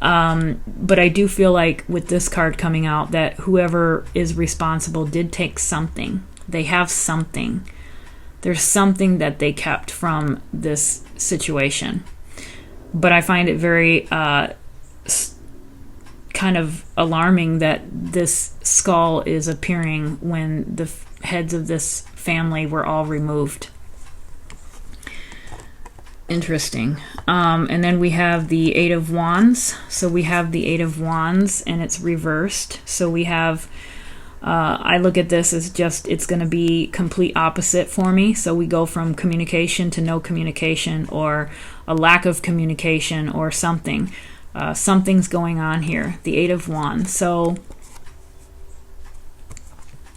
But I do feel like with this card coming out that whoever is responsible did take something. They have something. There's something that they kept from this situation. But I find it very kind of alarming that this skull is appearing when the heads of this family were all removed. Interesting. And then we have the Eight of Wands. So we have the Eight of Wands and it's reversed. So we have, I look at this as just, it's going to be complete opposite for me. So we go from communication to no communication, or a lack of communication, or something. Something's going on here. The Eight of Wands. So,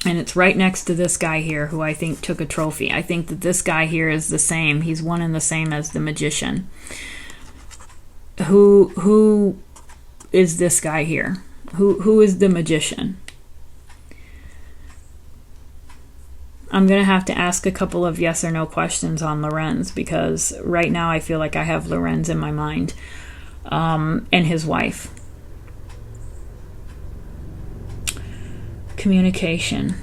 and it's right next to this guy here who I think took a trophy. I think that this guy here is the same. He's one and the same as the Magician. Who is this guy here? Who is the Magician? I'm going to have to ask a couple of yes or no questions on Lorenz, because right now I feel like I have Lorenz in my mind, and his wife. Communication.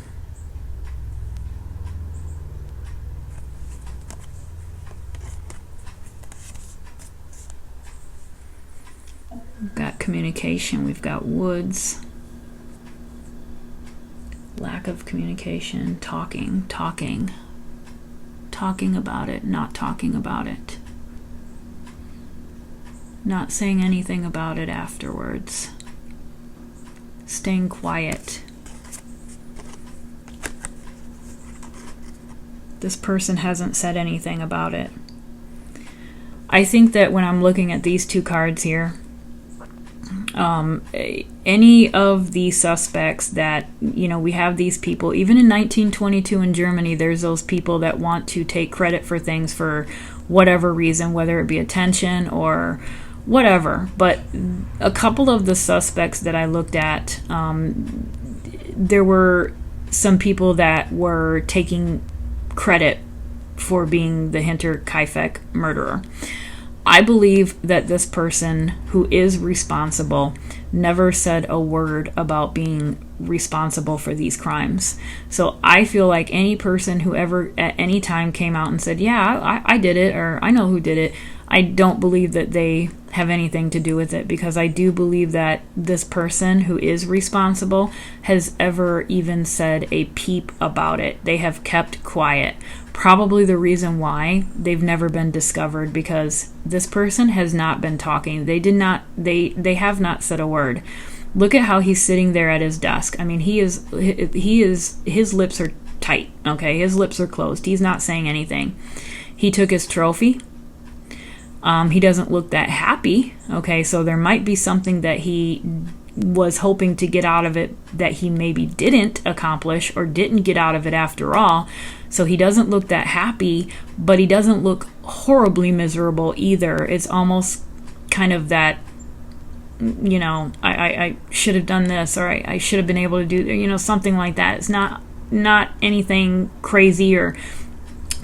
We've got communication. We've got woods. Lack of communication. Talking about it, not talking about it. Not saying anything about it afterwards. Staying quiet. This person hasn't said anything about it. I think that when I'm looking at these two cards here, any of the suspects that, you know, we have these people, even in 1922 in Germany, there's those people that want to take credit for things for whatever reason, whether it be attention or whatever. But a couple of the suspects that I looked at, there were some people that were taking credit for being the Hinterkaifeck murderer. I believe that this person who is responsible never said a word about being responsible for these crimes. So I feel like any person who ever at any time came out and said, yeah, I did it, or I know who did it, I don't believe that they have anything to do with it, because I do believe that this person who is responsible has ever even said a peep about it. They have kept quiet. Probably the reason why they've never been discovered, because this person has not been talking. They have not said a word. Look at how he's sitting there at his desk. I mean, his lips are tight, okay? His lips are closed. He's not saying anything. He took his trophy. He doesn't look that happy, okay? So there might be something that he was hoping to get out of it that he maybe didn't accomplish, or didn't get out of it after all. So he doesn't look that happy, but he doesn't look horribly miserable either. It's almost kind of that, you know, I should have done this, or I should have been able to do, you know, something like that. It's not anything crazy or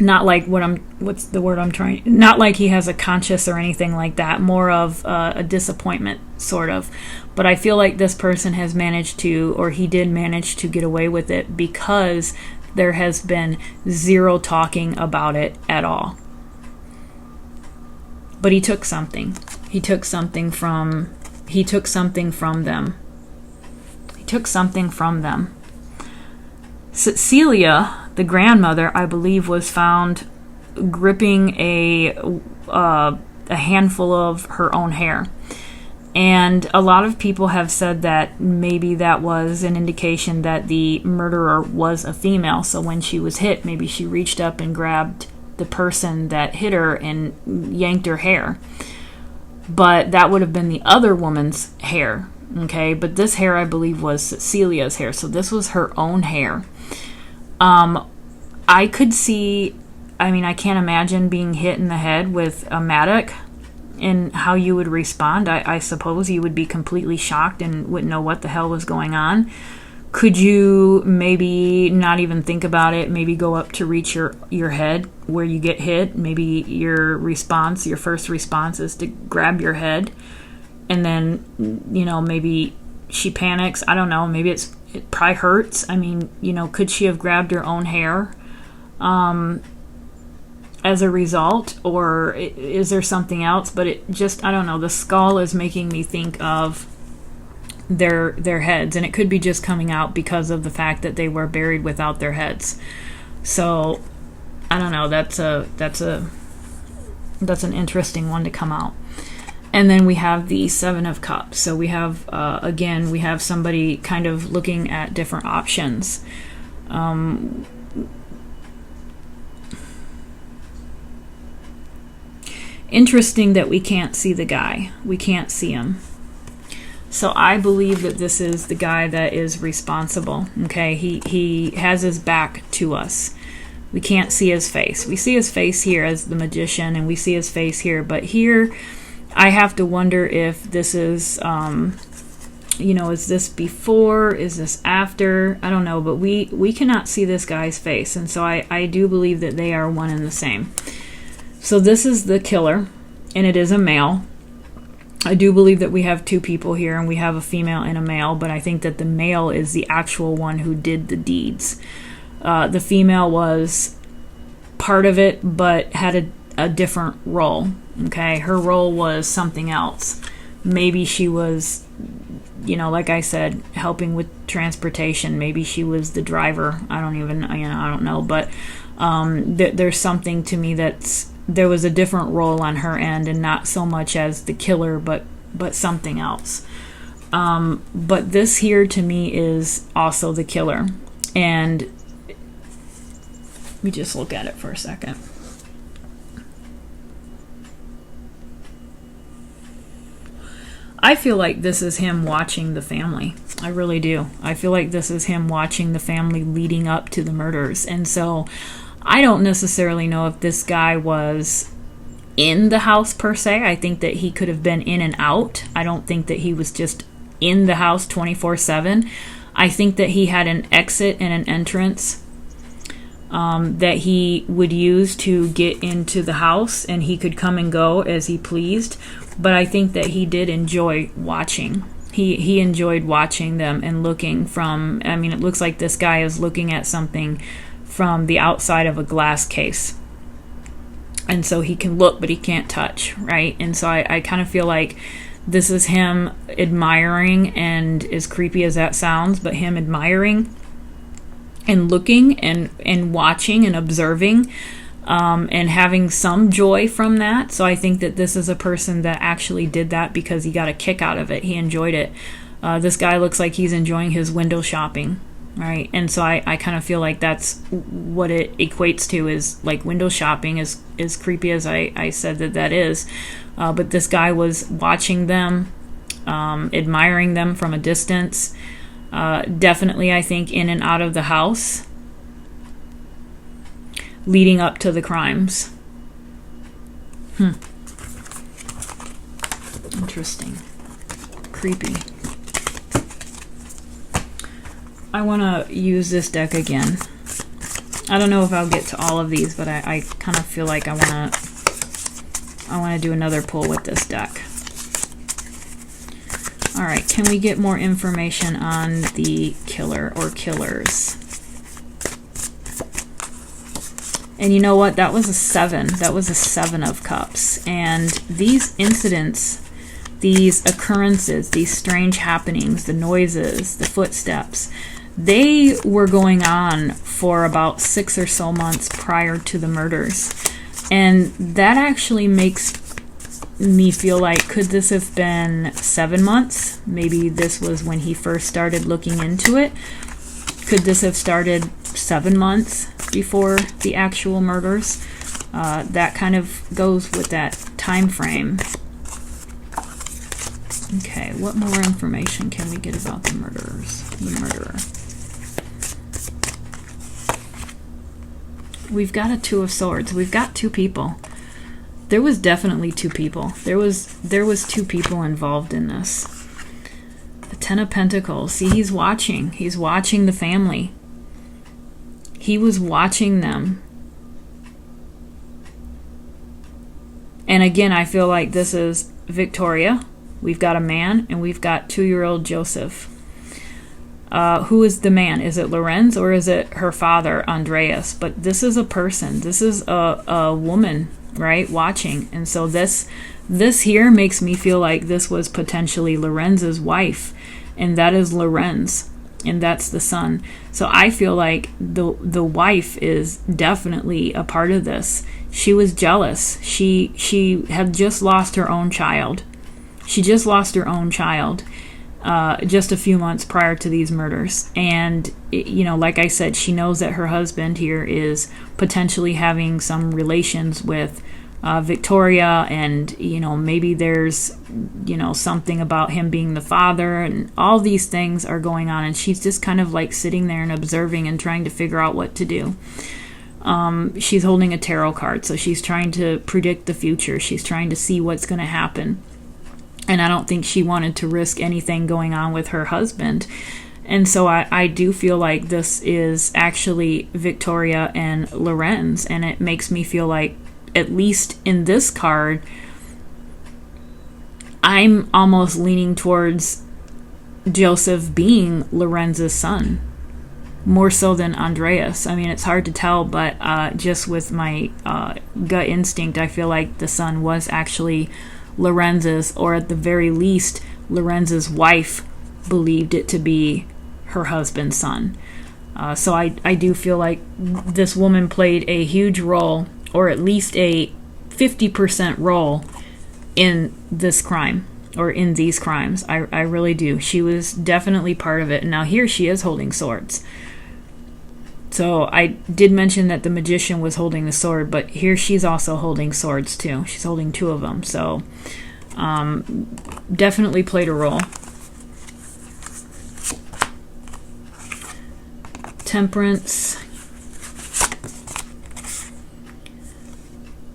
Not like what's the word I'm trying, not like he has a conscience or anything like that, more of a disappointment, sort of. But I feel like this person has managed to, or he did manage to get away with it because there has been zero talking about it at all. But he took something. He took something from them. He took something from them. Cecilia, the grandmother, I believe, was found gripping a handful of her own hair. And a lot of people have said that maybe that was an indication that the murderer was a female. So when she was hit, maybe she reached up and grabbed the person that hit her and yanked her hair. But that would have been the other woman's hair. Okay, but this hair, I believe, was Cecilia's hair. So this was her own hair. I could see, I can't imagine being hit in the head with a mattock and how you would respond. I suppose you would be completely shocked and wouldn't know what the hell was going on. Could you maybe not even think about it, maybe go up to reach your head where you get hit? Maybe your first response is to grab your head, and then, maybe she panics. I don't know, maybe it probably hurts. Could she have grabbed her own hair as a result, or is there something else? But it just, I don't know, the skull is making me think of their heads, and it could be just coming out because of the fact that they were buried without their heads. So I don't know, that's an interesting one to come out. And then we have the Seven of Cups. So we have again, we have somebody kind of looking at different options. Interesting that we can't see the guy. We can't see him. So I believe that this is the guy that is responsible. Okay, he has his back to us. We can't see his face. We see his face here as the magician, and we see his face here. But here, I have to wonder if this is, is this before? Is this after? I don't know. But we cannot see this guy's face. And so I do believe that they are one and the same. So this is the killer, and it is a male. I do believe that we have two people here, and we have a female and a male, but I think that the male is the actual one who did the deeds. The female was part of it, but had a different role. Okay, her role was something else. Maybe she was, like I said, helping with transportation. Maybe she was the driver. I don't know. But there's something to me there was a different role on her end, and not so much as the killer, but something else. But this here to me is also the killer. And let me just look at it for a second. I feel like this is him watching the family. I really do. I feel like this is him watching the family leading up to the murders. And so I don't necessarily know if this guy was in the house per se. I think that he could have been in and out. I don't think that he was just in the house 24/7. I think that he had an exit and an entrance that he would use to get into the house, and he could come and go as he pleased. But I think that he did enjoy watching. He enjoyed watching them and looking from, it looks like this guy is looking at something from the outside of a glass case. And so he can look, but he can't touch, right? And so I kind of feel like this is him admiring, and as creepy as that sounds, but him admiring and looking and watching and observing, and having some joy from that. So I think that this is a person that actually did that because he got a kick out of it. He enjoyed it. This guy looks like he's enjoying his window shopping, right? And so I kind of feel like that's what it equates to, is like window shopping, as creepy as I said that is. But this guy was watching them, admiring them from a distance. Definitely, I think, in and out of the house leading up to the crimes. Interesting. Creepy. I want to use this deck again. I don't know if I'll get to all of these, but I kind of feel like I want to do another pull with this deck. All right, can we get more information on the killer or killers? And you know what? That was a 7. That was a 7 of Cups. And these incidents, these occurrences, these strange happenings, the noises, the footsteps, they were going on for about 6 or so months prior to the murders. And that actually makes me feel like, could this have been 7 months? Maybe this was when he first started looking into it. Could this have started 7 months before the actual murders? That kind of goes with that time frame. Okay, what more information can we get about the murderers? The murderer. We've got a 2 of Swords. We've got 2 people. There was definitely 2 people. There was 2 people involved in this. The 10 of Pentacles. See, he's watching. He's watching the family. He was watching them. And again, I feel like this is Victoria. We've got a man, and we've got 2-year-old Joseph. Who is the man? Is it Lorenz or is it her father, Andreas? But this is a person. This is a woman, right, watching. And so this here makes me feel like this was potentially Lorenz's wife, and that is Lorenz, and that's the son. So I feel like the wife is definitely a part of this. She was jealous. She had just lost her own child. She just lost her own child. Just a few months prior to these murders. And, you know, like I said, she knows that her husband here is potentially having some relations with Victoria, and, you know, maybe there's, you know, something about him being the father, and all these things are going on, and she's just kind of like sitting there and observing and trying to figure out what to do. She's holding a tarot card, so she's trying to predict the future. She's trying to see what's going to happen. And I don't think she wanted to risk anything going on with her husband. And so I do feel like this is actually Victoria and Lorenz. And it makes me feel like, at least in this card, I'm almost leaning towards Joseph being Lorenz's son, more so than Andreas. I mean, it's hard to tell, but just with my gut instinct, I feel like the son was actually Lorenz's, or at the very least, Lorenz's wife believed it to be her husband's son. So I do feel like this woman played a huge role, or at least a 50% role in this crime, or in these crimes. I really do. She was definitely part of it. And now here she is holding swords. So I did mention that the magician was holding the sword, but here she's also holding swords too. She's holding 2 of them. So definitely played a role. Temperance.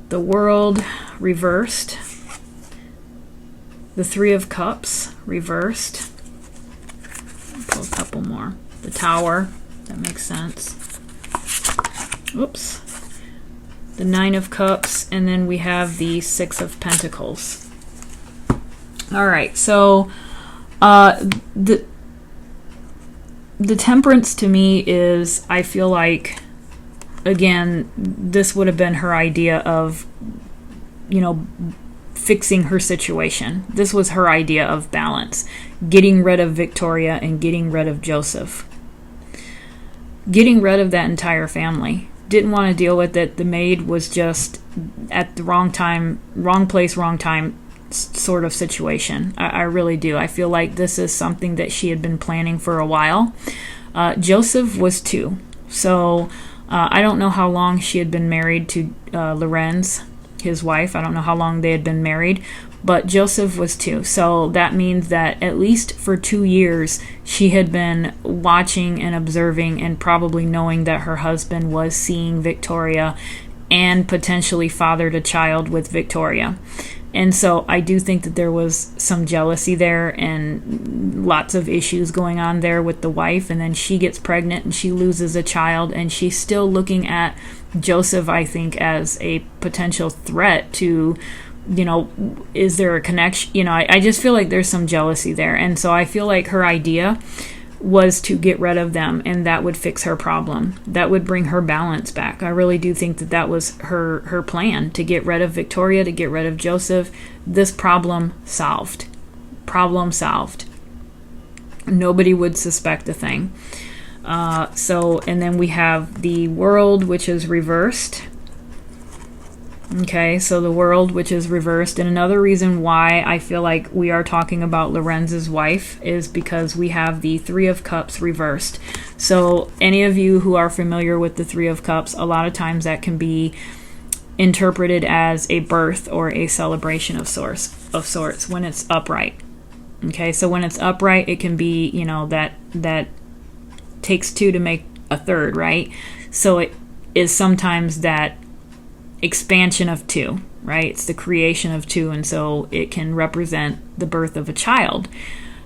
The World reversed. The 3 of Cups reversed. Pull a couple more. The Tower. That makes sense. Oops. The 9 of Cups, and then we have the 6 of Pentacles. All right, so the Temperance to me is, I feel like, again, this would have been her idea of, you know, fixing her situation. This was her idea of balance. Getting rid of Victoria and getting rid of Joseph. Getting rid of that entire family. Didn't want to deal with it. The maid was just at the wrong time, wrong place, wrong time sort of situation. I really do. I feel like this is something that she had been planning for a while. Joseph was 2. So I don't know how long she had been married to Lorenz, his wife. I don't know how long they had been married, but Joseph was 2. So that means that at least for 2 years, she had been watching and observing and probably knowing that her husband was seeing Victoria and potentially fathered a child with Victoria. And so I do think that there was some jealousy there and lots of issues going on there with the wife. And then she gets pregnant and she loses a child, and she's still looking at Joseph, I think, as a potential threat to, is there a connection? I just feel like there's some jealousy there. And so I feel like her idea was to get rid of them, and that would fix her problem. That would bring her balance back. I really do think that that was her plan, to get rid of Victoria, to get rid of Joseph. This problem solved. Problem solved. Nobody would suspect a thing. And then we have the world, which is reversed. Okay, so the world, which is reversed. And another reason why I feel like we are talking about Lorenz's wife is because we have the Three of Cups reversed. So any of you who are familiar with the Three of Cups, a lot of times that can be interpreted as a birth or a celebration of sorts when it's upright. Okay, so when it's upright, it can be, that takes two to make a third, right? So it is sometimes that expansion of two, right? It's the creation of two, and so it can represent the birth of a child.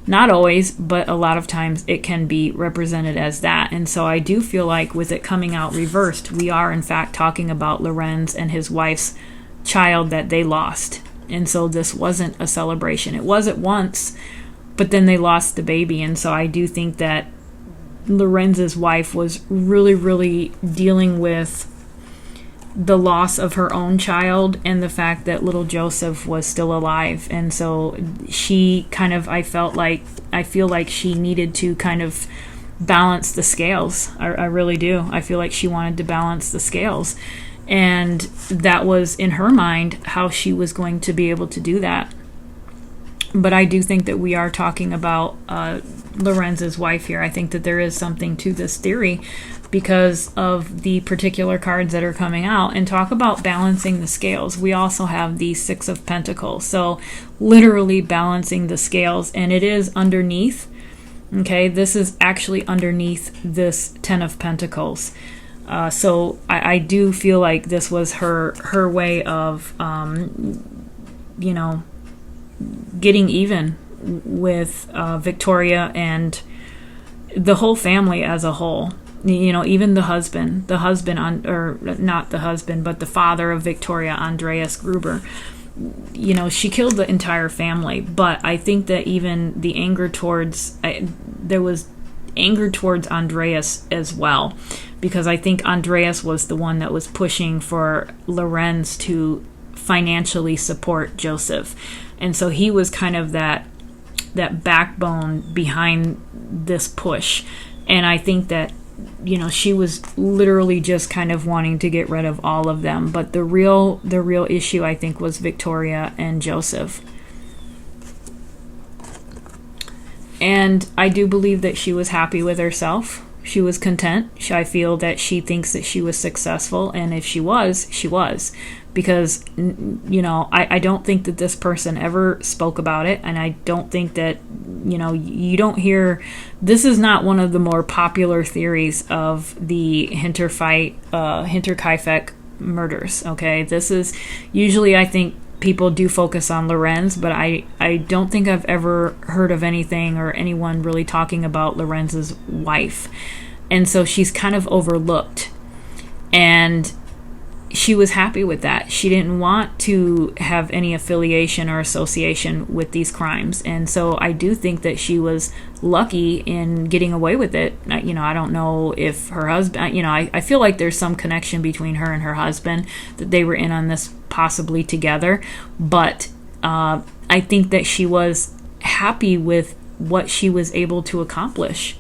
Not always, but a lot of times it can be represented as that. And so I do feel like with it coming out reversed, we are in fact talking about Lorenz and his wife's child that they lost. And so this wasn't a celebration. It was at once, but then they lost the baby. And so I do think that Lorenz's wife was really, really dealing with the loss of her own child and the fact that little Joseph was still alive. And so she kind of, I feel like she needed to kind of balance the scales. I really do. I feel like she wanted to balance the scales. And that was, in her mind, how she was going to be able to do that. But I do think that we are talking about Lorenz's wife here. I think that there is something to this theory because of the particular cards that are coming out. And talk about balancing the scales. We also have the Six of Pentacles. So literally balancing the scales. And it is underneath. Okay, this is actually underneath this Ten of Pentacles. So I do feel like this was her way of, getting even with Victoria and the whole family as a whole. Even the husband, not the husband, but the father of Victoria, Andreas Gruber. She killed the entire family. But I think that even the anger there was anger towards Andreas as well, because I think Andreas was the one that was pushing for Lorenz to financially support Joseph. And so he was kind of that backbone behind this push. And I think that, she was literally just kind of wanting to get rid of all of them. But the real issue, I think, was Victoria and Joseph. And I do believe that she was happy with herself. She was content. I feel that she thinks that she was successful. And if she was, she was. Because, I don't think that this person ever spoke about it. And I don't think that, you don't hear... This is not one of the more popular theories of the Hinterkaifeck murders, okay? This is... Usually, I think people do focus on Lorenz, but I don't think I've ever heard of anything or anyone really talking about Lorenz's wife. And so she's kind of overlooked. And she was happy with that. She didn't want to have any affiliation or association with these crimes. And so I do think that she was lucky in getting away with it. I don't know if her husband, I feel like there's some connection between her and her husband, that they were in on this possibly together. But I think that she was happy with what she was able to accomplish.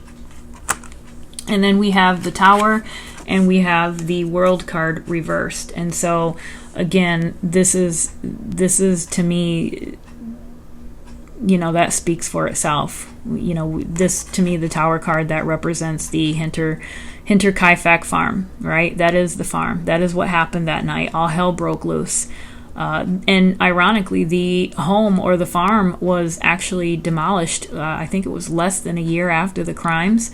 And then we have the Tower, and we have the World card reversed. And so again, this is to me, that speaks for itself. This to me, the Tower card, that represents the Hinterkaifeck farm, right? That is the farm. That is what happened that night. All hell broke loose. And ironically, the home or the farm was actually demolished. I think it was less than a year after the crimes.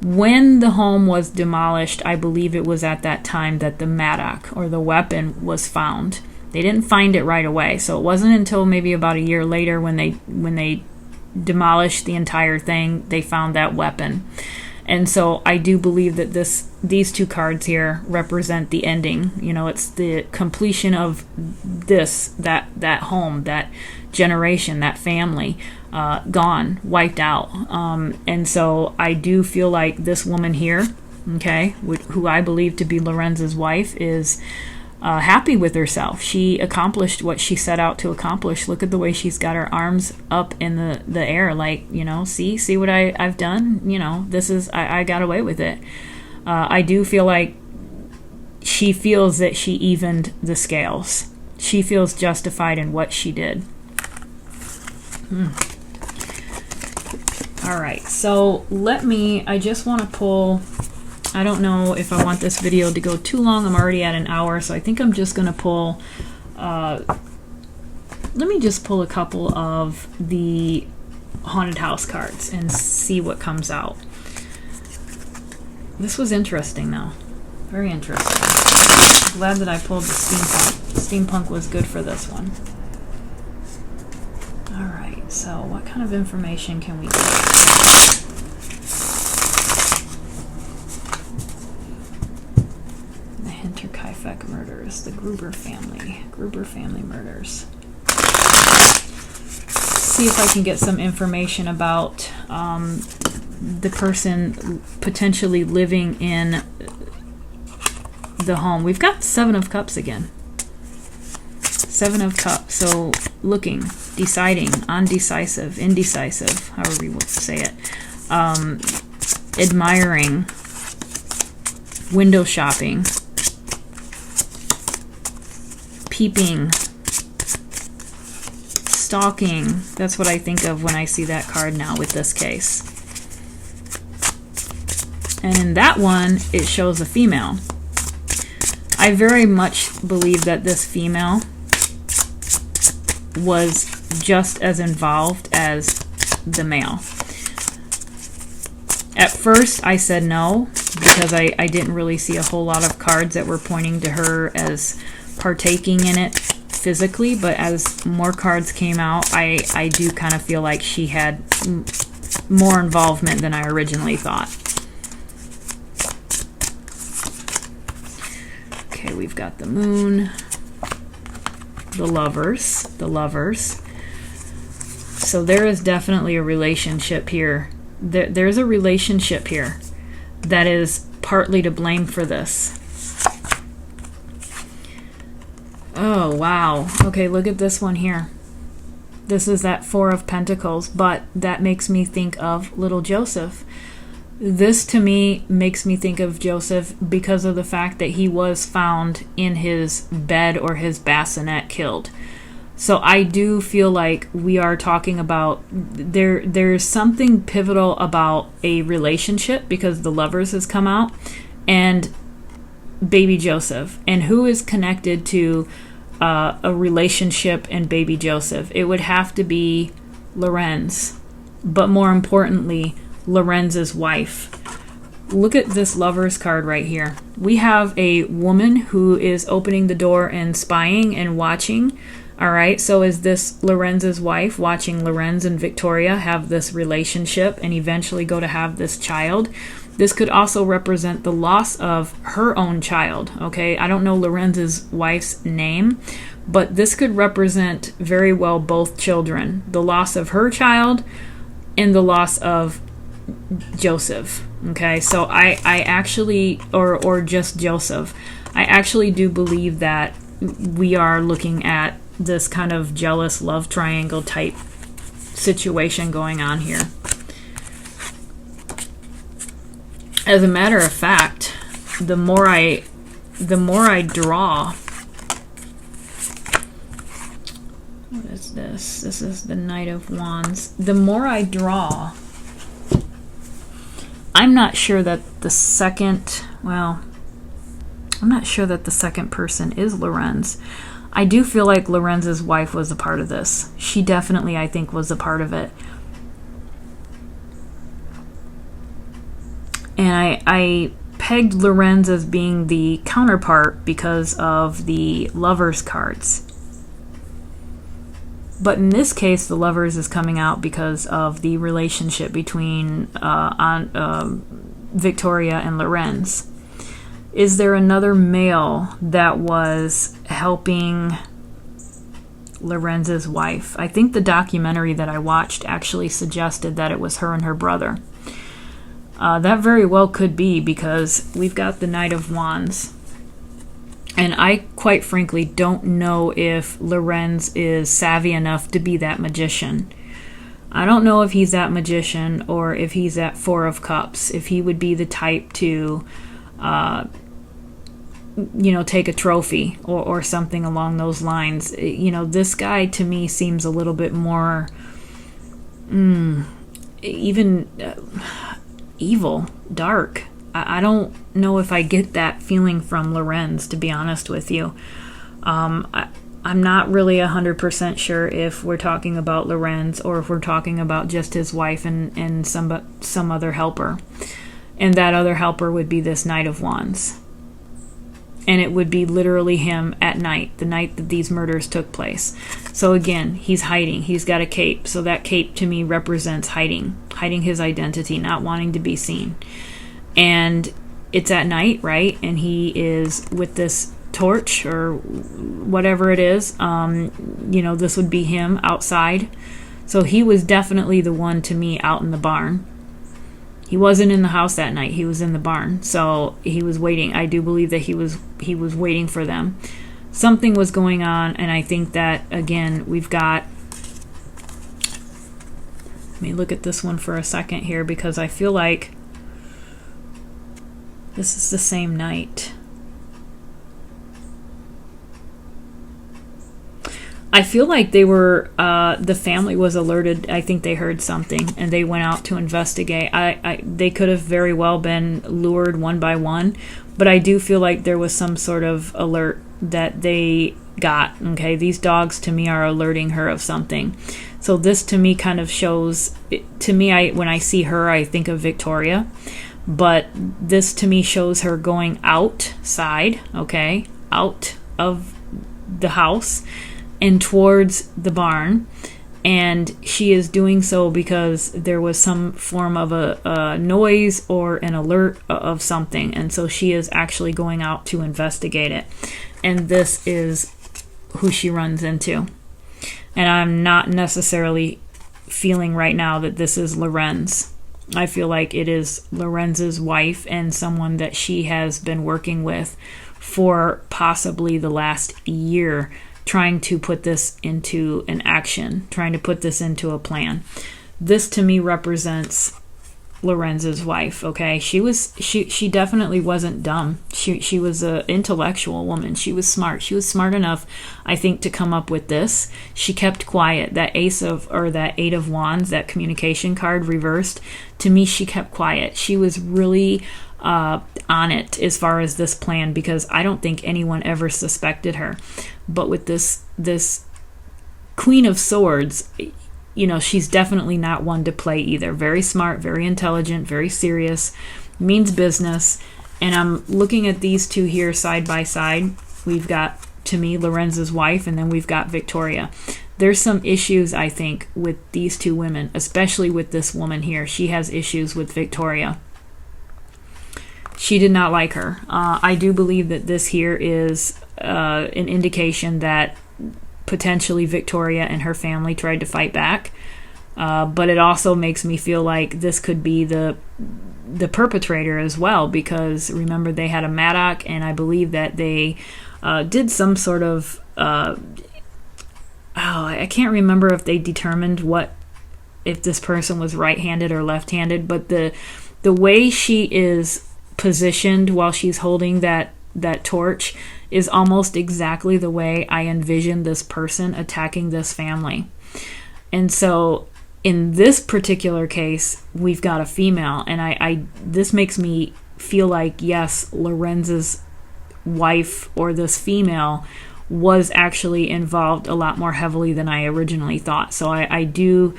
When the home was demolished, I believe it was at that time that the mattock or the weapon was found. They didn't find it right away. So it wasn't until maybe about a year later when they demolished the entire thing, they found that weapon. And so I do believe that these two cards here represent the ending. You know, it's the completion of that home, that generation, that family, gone, wiped out. And so I do feel like this woman here, okay, who I believe to be Lorenz's wife, is happy with herself. She accomplished what she set out to accomplish. Look at the way she's got her arms up in the air, like, you know, see what I've done. You know, this is, I got away with it. I do feel like she feels that she evened the scales. She feels justified in what she did. All right, so I just want to pull, I don't know if I want this video to go too long. I'm already at an hour, so I think I'm just going to pull, let me just pull a couple of the haunted house cards and see what comes out. This was interesting, though. Very interesting. I'm glad that I pulled the steampunk. Steampunk was good for this one. All right, so what kind of information can we get? The Hinterkaifeck murders, the Gruber family murders. See if I can get some information about the person potentially living in the home. We've got Seven of Cups again. Seven of Cups. So looking, deciding, undecisive, indecisive, however you want to say it. Admiring, window shopping, peeping, stalking. That's what I think of when I see that card now with this case. And in that one, it shows a female. I very much believe that this female was just as involved as the male. At first, I said no, because I didn't really see a whole lot of cards that were pointing to her as partaking in it physically, but as more cards came out, I do kind of feel like she had more involvement than I originally thought. Okay, we've got the moon, the lovers. So there is definitely a relationship here. There's a relationship here that is partly to blame for this. Oh, wow. Okay, look at this one here. This is that Four of Pentacles, but that makes me think of little Joseph. This, to me, makes me think of Joseph because of the fact that he was found in his bed or his bassinet killed. So I do feel like we are talking about, there's something pivotal about a relationship, because the lovers has come out, and baby Joseph. And who is connected to a relationship and baby Joseph? It would have to be Lorenz, but more importantly, Lorenz's wife. Look at this lovers card right here. We have a woman who is opening the door and spying and watching. All right, so is this Lorenz's wife watching Lorenz and Victoria have this relationship and eventually go to have this child? This could also represent the loss of her own child, okay? I don't know Lorenz's wife's name, but this could represent very well both children. The loss of her child and the loss of Joseph, okay? So I actually, or just Joseph, I actually do believe that we are looking at this kind of jealous love triangle type situation going on here. As a matter of fact, the more I draw, what is this? This is the Knight of Wands. The more I draw, I'm not sure that the second, I'm not sure that the second person is Lorenz. I do feel like Lorenz's wife was a part of this. She definitely, I think, was a part of it. And I pegged Lorenz as being the counterpart because of the Lovers cards. But in this case, the Lovers is coming out because of the relationship between Victoria and Lorenz. Is there another male that was helping Lorenz's wife? I think the documentary that I watched actually suggested that it was her and her brother. That very well could be, because we've got the Knight of Wands. And I quite frankly don't know if Lorenz is savvy enough to be that magician. I don't know if he's that magician or if he's that Four of Cups, if he would be the type to take a trophy or something along those lines. This guy to me seems a little bit more evil, dark. I don't know if I get that feeling from Lorenz, to be honest with you. I'm not really 100% sure if we're talking about Lorenz or if we're talking about just his wife and some other helper. And that other helper would be this Knight of Wands. And it would be literally him at night, the night that these murders took place. So again, he's hiding. He's got a cape. So that cape to me represents hiding his identity, not wanting to be seen. And it's at night, right? And he is with this torch or whatever it is. This would be him outside. So he was definitely the one to me out in the barn. He wasn't in the house that night. He was in the barn. So he was waiting. I do believe that he was waiting for them. Something was going on, and I think that, again, we've got... Let me look at this one for a second here, because I feel like this is the same night. I feel like they were, the family was alerted. I think they heard something and they went out to investigate. They could have very well been lured one by one, but I do feel like there was some sort of alert that they got. Okay, these dogs to me are alerting her of something. So this to me kind of shows, to me, when I see her, I think of Victoria, but this to me shows her going outside, okay, out of the house and towards the barn, and she is doing so because there was some form of a noise or an alert of something, and so she is actually going out to investigate it. And this is who she runs into. And I'm not necessarily feeling right now that this is Lorenz. I feel like it is Lorenz's wife and someone that she has been working with for possibly the last year, trying to put this into an action, trying to put this into a plan. This to me represents Lorenz's wife, okay? She definitely wasn't dumb. She was an intellectual woman. She was smart. She was smart enough, I think, to come up with this. She kept quiet. That Eight of Wands, that communication card reversed, to me she kept quiet. She was really on it as far as this plan, because I don't think anyone ever suspected her. But with this Queen of Swords, she's definitely not one to play either. Very smart, very intelligent, very serious, means business. And I'm looking at these two here side by side. We've got, to me, Lorenz's wife, and then we've got Victoria. There's some issues, I think, with these two women, especially with this woman here. She has issues with Victoria. She did not like her. I do believe that this here is an indication that potentially Victoria and her family tried to fight back. But it also makes me feel like this could be the perpetrator as well, because remember, they had a mattock, and I believe that they did some sort of... I can't remember if they determined if this person was right-handed or left-handed, but the way she is positioned while she's holding that torch is almost exactly the way I envision this person attacking this family. And so in this particular case, we've got a female, and this makes me feel like, yes, Lorenz's wife or this female was actually involved a lot more heavily than I originally thought. So I do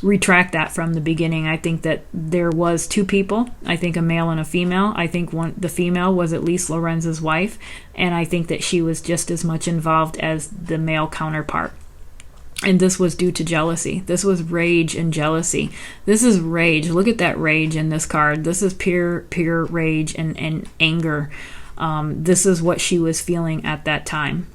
retract that from the beginning. I think that there was two people. I think a male and a female. I think the female was at least Lorenz's wife, and I think that she was just as much involved as the male counterpart. And this was due to jealousy. This was rage and jealousy. This is rage. Look at that rage in this card. This is pure rage and anger. This is what she was feeling at that time.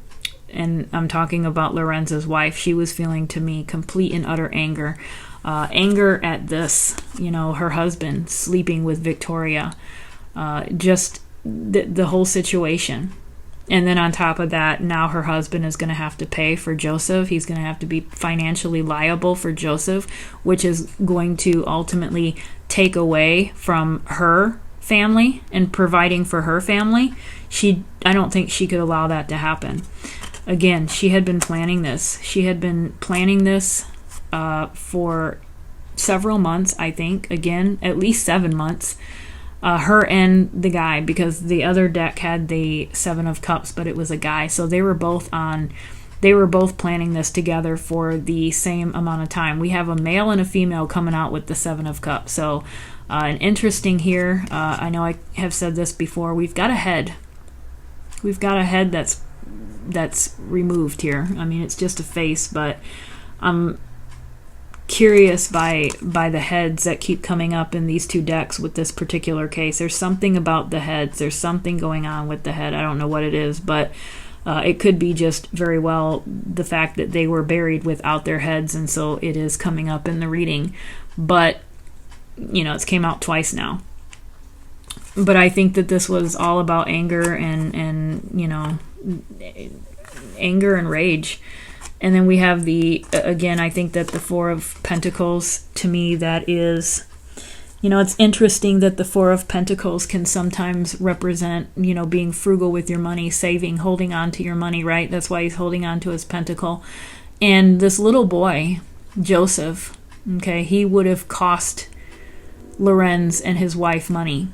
And I'm talking about Lorenz's wife. She was feeling, to me, complete and utter anger. Anger at this, her husband sleeping with Victoria. Just the whole situation. And then on top of that, now her husband is going to have to pay for Joseph. He's going to have to be financially liable for Joseph, which is going to ultimately take away from her family and providing for her family. I don't think she could allow that to happen. Again, she had been planning this. She had been planning this for several months, I think. Again, at least 7 months. Her and the guy, because the other deck had the Seven of Cups, but it was a guy. So they were both planning this together for the same amount of time. We have a male and a female coming out with the Seven of Cups. So an interesting here. I know I have said this before. We've got a head. We've got a head that's removed here. I mean, it's just a face, but I'm curious by the heads that keep coming up in these two decks with this particular case. There's something about the heads. There's something going on with the head. I don't know what it is, but it could be just very well the fact that they were buried without their heads, and so it is coming up in the reading. But, it's came out twice now. But I think that this was all about anger and anger and rage. And then we have again, I think that the Four of Pentacles, to me, that is, it's interesting that the Four of Pentacles can sometimes represent, being frugal with your money, saving, holding on to your money, right? That's why he's holding on to his pentacle. And this little boy, Joseph, okay, he would have cost Lorenz and his wife money.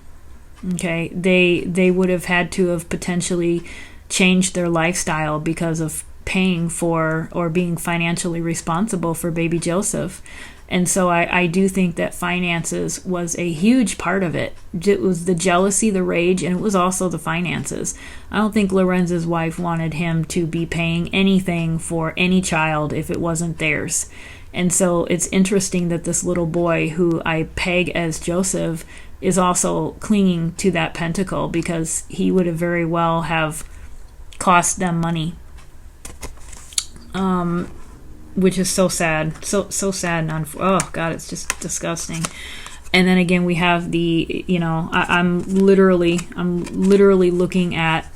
Okay, they would have had to have potentially changed their lifestyle because of paying for or being financially responsible for baby Joseph. And so I do think that finances was a huge part of it. It was the jealousy, the rage, and it was also the finances. I don't think Lorenz's wife wanted him to be paying anything for any child if it wasn't theirs. And so it's interesting that this little boy, who I peg as Joseph, is also clinging to that pentacle, because he would have very well have cost them money. Which is so sad, so sad, and oh god, it's just disgusting. And then again, we have the, I'm literally looking at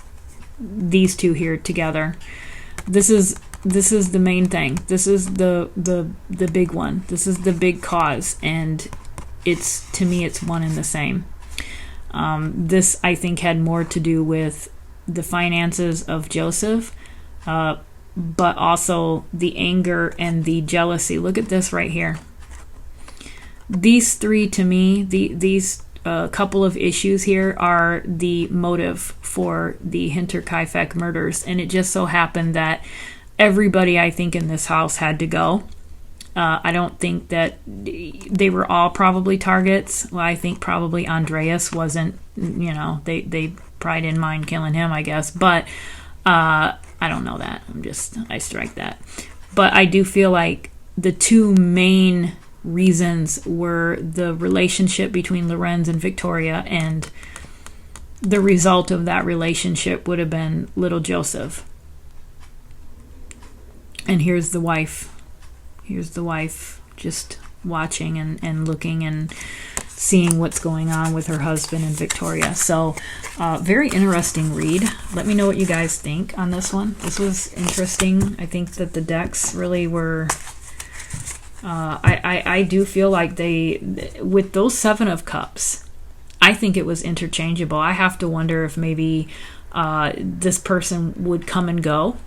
these two here together. This is the main thing. This is the big one. This is the big cause, and to me it's one and the same. This, I think, had more to do with the finances of Joseph, but also the anger and the jealousy. Look at this right here. These three, to me, these couple of issues here are the motive for the Hinterkaifeck murders. And it just so happened that everybody, I think, in this house had to go. I don't think that they were all probably targets. Well, I think probably Andreas wasn't, they probably didn't mind killing him, I guess. But I don't know that. I strike that. But I do feel like the two main reasons were the relationship between Lorenz and Victoria, and the result of that relationship would have been little Joseph. And here's the wife. Here's the wife just watching and looking and seeing what's going on with her husband and Victoria. So very interesting read. Let me know what you guys think on this one. This was interesting. I think that the decks really were I do feel like with those Seven of Cups, I think it was interchangeable. I have to wonder if maybe this person would come and go.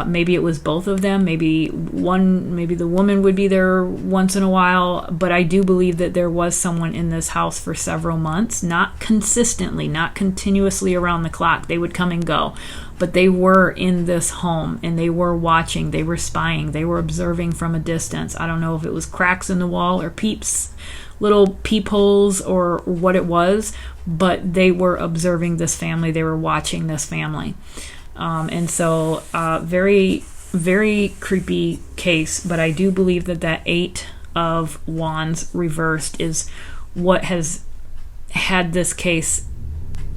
Maybe it was both of them. Maybe the woman would be there once in a while. But I do believe that there was someone in this house for several months, not consistently, not continuously around the clock. They would come and go. but they were in this home and they were watching, they were spying, they were observing from a distance. I don't know if it was cracks in the wall or little peepholes or what it was, but they were observing this family, they were watching this family. And so very, very creepy case, but I do believe that that 8 of Wands reversed is what has had this case,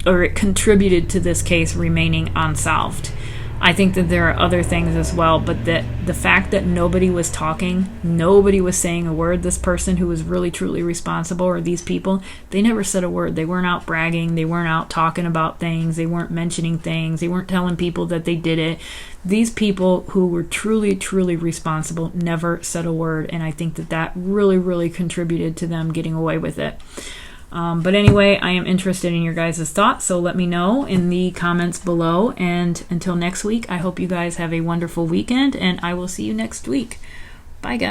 or it contributed to this case remaining unsolved. I think that there are other things as well, but that the fact that nobody was talking, nobody was saying a word, this person who was really truly responsible, or these people, they never said a word. They weren't out bragging, they weren't out talking about things, they weren't mentioning things, they weren't telling people that they did it. These people who were truly, truly responsible never said a word, and I think that that really, really contributed to them getting away with it. But anyway, I am interested in your guys' thoughts, so let me know in the comments below. And until next week, I hope you guys have a wonderful weekend, and I will see you next week. Bye, guys.